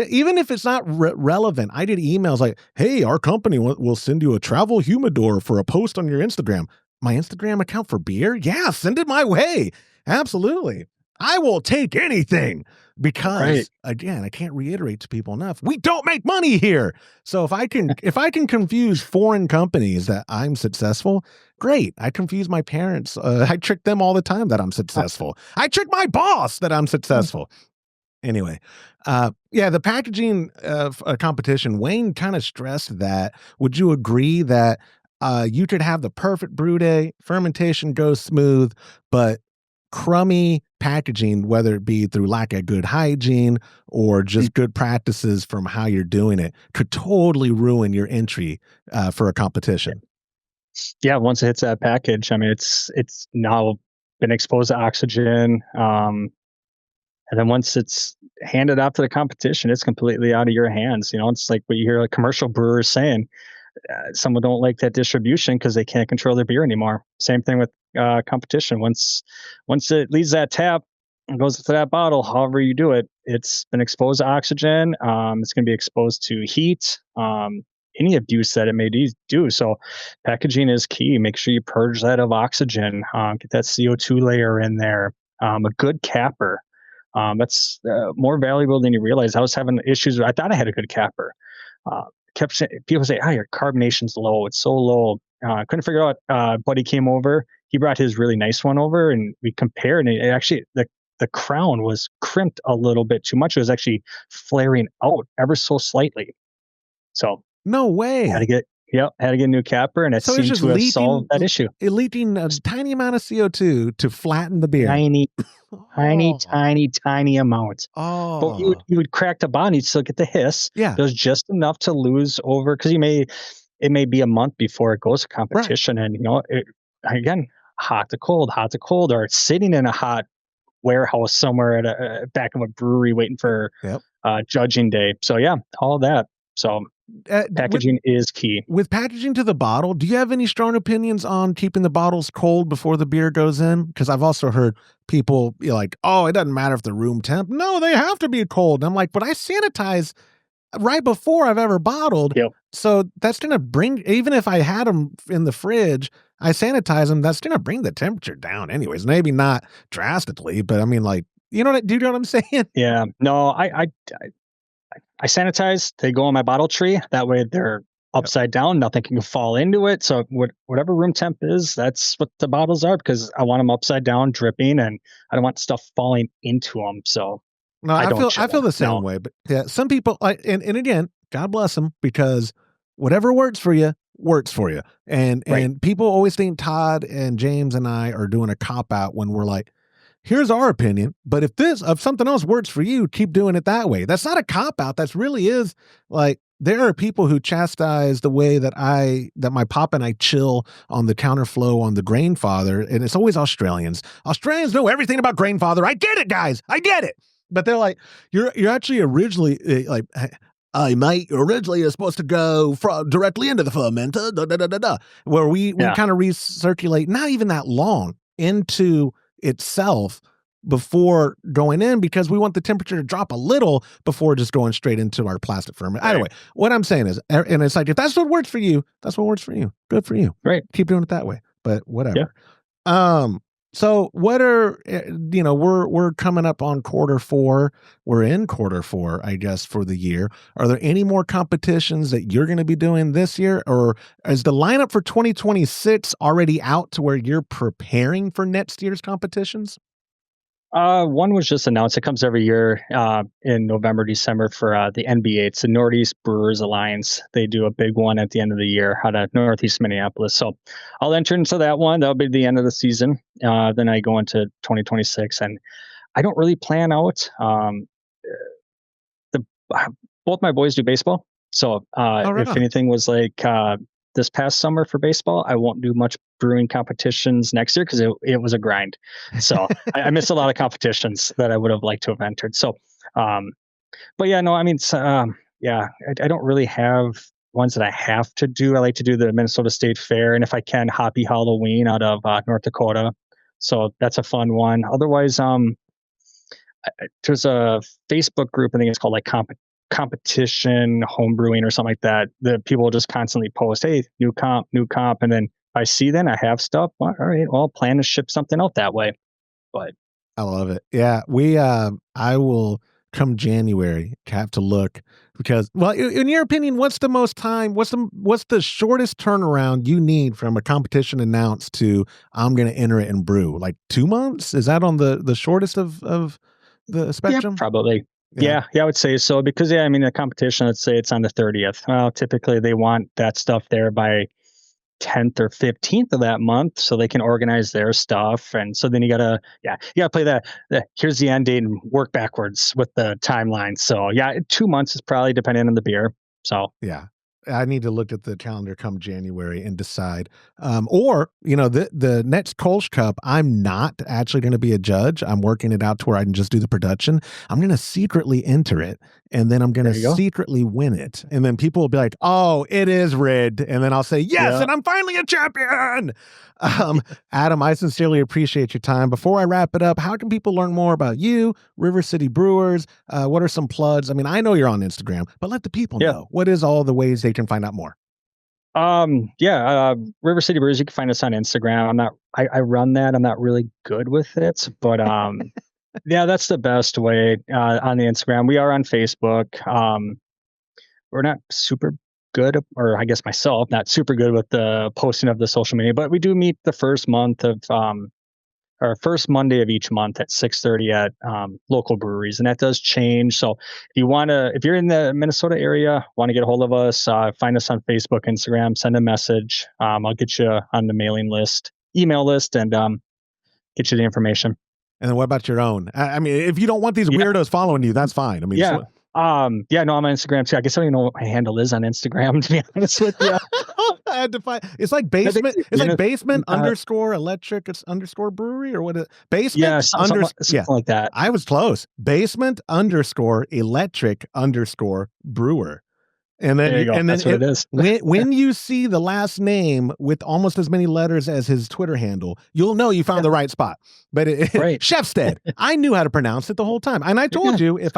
Even if it's not relevant, I get emails like, hey, our company will send you a travel humidor for a post on your Instagram. My Instagram account for beer? Yeah, send it my way. Absolutely. I will take anything because, again, I can't reiterate to people enough, we don't make money here. So if I can confuse foreign companies that I'm successful, great. I confuse my parents. I trick them all the time that I'm successful. I trick my boss that I'm successful. Anyway, the packaging of a competition, Wayne kind of stressed that. Would you agree that you could have the perfect brew day, fermentation goes smooth, but crummy packaging, whether it be through lack of good hygiene or just good practices from how you're doing it, could totally ruin your entry for a competition? Yeah, once it hits that package, I mean, it's now been exposed to oxygen, and then once it's handed off to the competition, it's completely out of your hands. It's like what you hear commercial brewers saying. Some don't like that distribution because they can't control their beer anymore. Same thing with competition. Once it leaves that tap and goes to that bottle, however you do it, it's been exposed to oxygen. It's going to be exposed to heat, any abuse that it may do. So packaging is key. Make sure you purge that of oxygen. Get that CO2 layer in there. A good capper. That's more valuable than you realize. I was having issues. I thought I had a good capper. People say, your carbonation's low. It's so low. Couldn't figure out. Buddy came over. He brought his really nice one over, and we compared. And it actually, the crown was crimped a little bit too much. It was actually flaring out ever so slightly. So no way. Had to get a new capper, and it seemed to have solved that issue. Leaking a tiny amount of CO2 to flatten the beer. Tiny amount. Oh, but you would crack the bond, you'd still get the hiss. Yeah, there's just enough to lose over, because it may be a month before it goes to competition, right. And again, hot to cold, or it's sitting in a hot warehouse somewhere at a back of a brewery waiting for judging day. So yeah, all that. So packaging is key. With packaging to the bottle, do you have any strong opinions on keeping the bottles cold before the beer goes in? Because I've also heard people be like, oh, it doesn't matter if the room temp. No, they have to be cold. And I'm like, but I sanitize right before I've ever bottled. Yep. So that's going to bring, even if I had them in the fridge, I sanitize them, that's going to bring the temperature down anyways. Maybe not drastically, but I mean, like, do you know what I'm saying? Yeah. No, I sanitize. They go on my bottle tree. That way they're upside down. Nothing can fall into it. So whatever room temp is, that's what the bottles are, because I want them upside down, dripping, and I don't want stuff falling into them. So no, I feel the same way. But yeah, some people, and again, God bless them, because whatever works for you works for you. And people always think Todd and James and I are doing a cop out when we're like, here's our opinion, but if something else works for you, keep doing it that way. That's not a cop out. That's really is like, there are people who chastise the way that my pop and I chill on the counterflow on the Grainfather, and it's always Australians. Australians know everything about Grainfather. I get it, guys. I get it. But they're like, you're actually originally like, hey, mate, originally you're supposed to go directly into the fermenter, where we kind of recirculate, not even that long into itself before going in, because we want the temperature to drop a little before just going straight into our plastic ferment. Right. Anyway, what I'm saying is, and it's like, if that's what works for you, that's what works for you. Good for you. Right. Keep doing it that way. But whatever. Yeah. So what are, we're coming up on Q4. We're in Q4, I guess, for the year. Are there any more competitions that you're going to be doing this year? Or is the lineup for 2026 already out to where you're preparing for next year's competitions? One was just announced. It comes every year in November, December for the NBA. It's the Northeast Brewers Alliance. They do a big one at the end of the year out of Northeast Minneapolis. So I'll enter into that one. That'll be the end of the season. Then I go into 2026, and I don't really plan out. Both my boys do baseball. So if anything was like this past summer for baseball, I won't do much brewing competitions next year because it was a grind. So I missed a lot of competitions that I would have liked to have entered. So, but yeah, no, I mean, I don't really have ones that I have to do. I like to do the Minnesota State Fair, and if I can, Happy Halloween out of North Dakota. So that's a fun one. Otherwise, there's a Facebook group, I think it's called like competition homebrewing or something like that. The people just constantly post, hey, new comp, and then I see then I have stuff. Well, all right, well, plan to ship something out that way. But I love it. Yeah, I will come January have to look, because, well, in your opinion, what's the most time? What's the shortest turnaround you need from a competition announced to I'm going to enter it and brew? Like 2 months? Is that on the shortest of the spectrum? Yeah, probably. Yeah, I would say so, because I mean, the competition, let's say it's on the 30th. Well, typically they want that stuff there by 10th or 15th of that month so they can organize their stuff. And so then you gotta play that here's the end date and work backwards with the timeline. So yeah, 2 months is probably depending on the beer. So yeah. I need to look at the calendar come January and decide. Or, the next Kolsch Cup, I'm not actually going to be a judge. I'm working it out to where I can just do the production. I'm going to secretly enter it, and then I'm going to secretly win it. And then people will be like, oh, it is rigged. And then I'll say, yes, and I'm finally a champion. Adam, I sincerely appreciate your time. Before I wrap it up, how can people learn more about you, River City Brewers? What are some plugs? I mean, I know you're on Instagram, but let the people know. What is all the ways they can find out more? River City Brewers, you can find us on Instagram. I run that. I'm not really good with it, but Yeah, that's the best way on the Instagram. We are on Facebook. We're not super good, or I guess myself, not super good with the posting of the social media, but we do meet the first month of or first Monday of each month at 6:30 at local breweries, and that does change. So if you're in the Minnesota area, want to get a hold of us, find us on Facebook, Instagram, send a message. I'll get you on the mailing list, email list, and get you the information. And then what about your own? I mean, if you don't want these weirdos following you, that's fine. I mean, no, I'm on Instagram too. I guess I don't even know what my handle is on Instagram, to be honest with you. I had to find. It's like basement. It's like basement underscore electric. It's underscore brewery or what? Basement. Yeah, something like that. I was close. Basement underscore electric underscore brewer. And then, there you go. And then that's what it is. when you see the last name with almost as many letters as his Twitter handle, you'll know you found the right spot. But Skjefstad, I knew how to pronounce it the whole time, and I told you if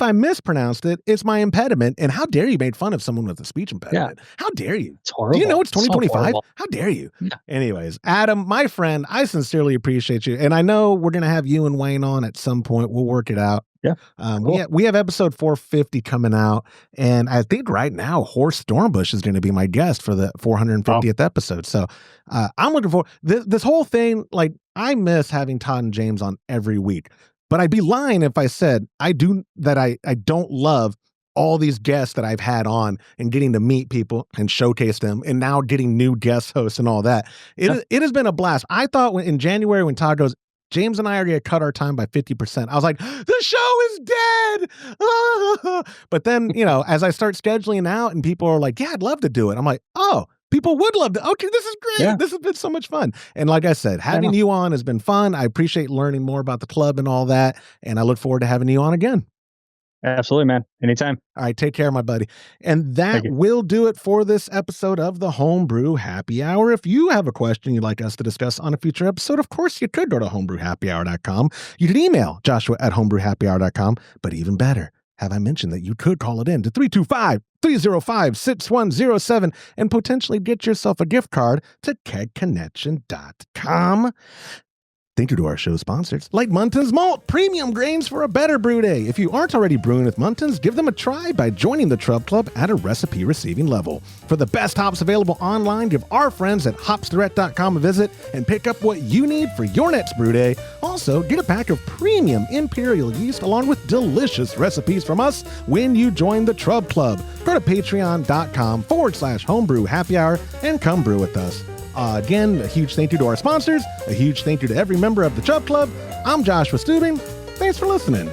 I mispronounced it, it's my impediment. And how dare you made fun of someone with a speech impediment? How dare you? It's horrible. Do you know it's 2025? So how dare you? Yeah. Anyways, Adam, my friend, I sincerely appreciate you, and I know we're gonna have you and Wayne on at some point. We'll work it out. Yeah. Cool. We have episode 450 coming out, and I think right now Horst Stormbush is going to be my guest for the 450th episode. So I'm looking for this whole thing. Like, I miss having Todd and James on every week, but I'd be lying if I said I don't love all these guests that I've had on and getting to meet people and showcase them, and now getting new guest hosts and all that. It has been a blast. I thought in January when Todd goes, James and I are going to cut our time by 50%. I was like, the show is dead. But then, as I start scheduling out and people are like, yeah, I'd love to do it. I'm like, oh, people would love to. Okay, this is great. Yeah. This has been so much fun. And like I said, having you on has been fun. I appreciate learning more about the club and all that. And I look forward to having you on again. Absolutely, man. Anytime. All right. Take care, my buddy. And that will do it for this episode of the Homebrew Happy Hour. If you have a question you'd like us to discuss on a future episode, of course, you could go to homebrewhappyhour.com. You could email joshua@homebrewhappyhour.com. But even better, have I mentioned that you could call it in to 325-305-6107 and potentially get yourself a gift card to kegconnection.com. Thank you to our show sponsors, like Muntons Malt, premium grains for a better brew day. If you aren't already brewing with Muntons, give them a try by joining the Trub Club at a recipe receiving level. For the best hops available online, give our friends at hopsdirect.com a visit and pick up what you need for your next brew day. Also, get a pack of premium imperial yeast along with delicious recipes from us when you join the Trub Club. Go to patreon.com/homebrew happy hour and come brew with us. Again, a huge thank you to our sponsors, a huge thank you to every member of the Trub Club. I'm Joshua Stubing. Thanks for listening.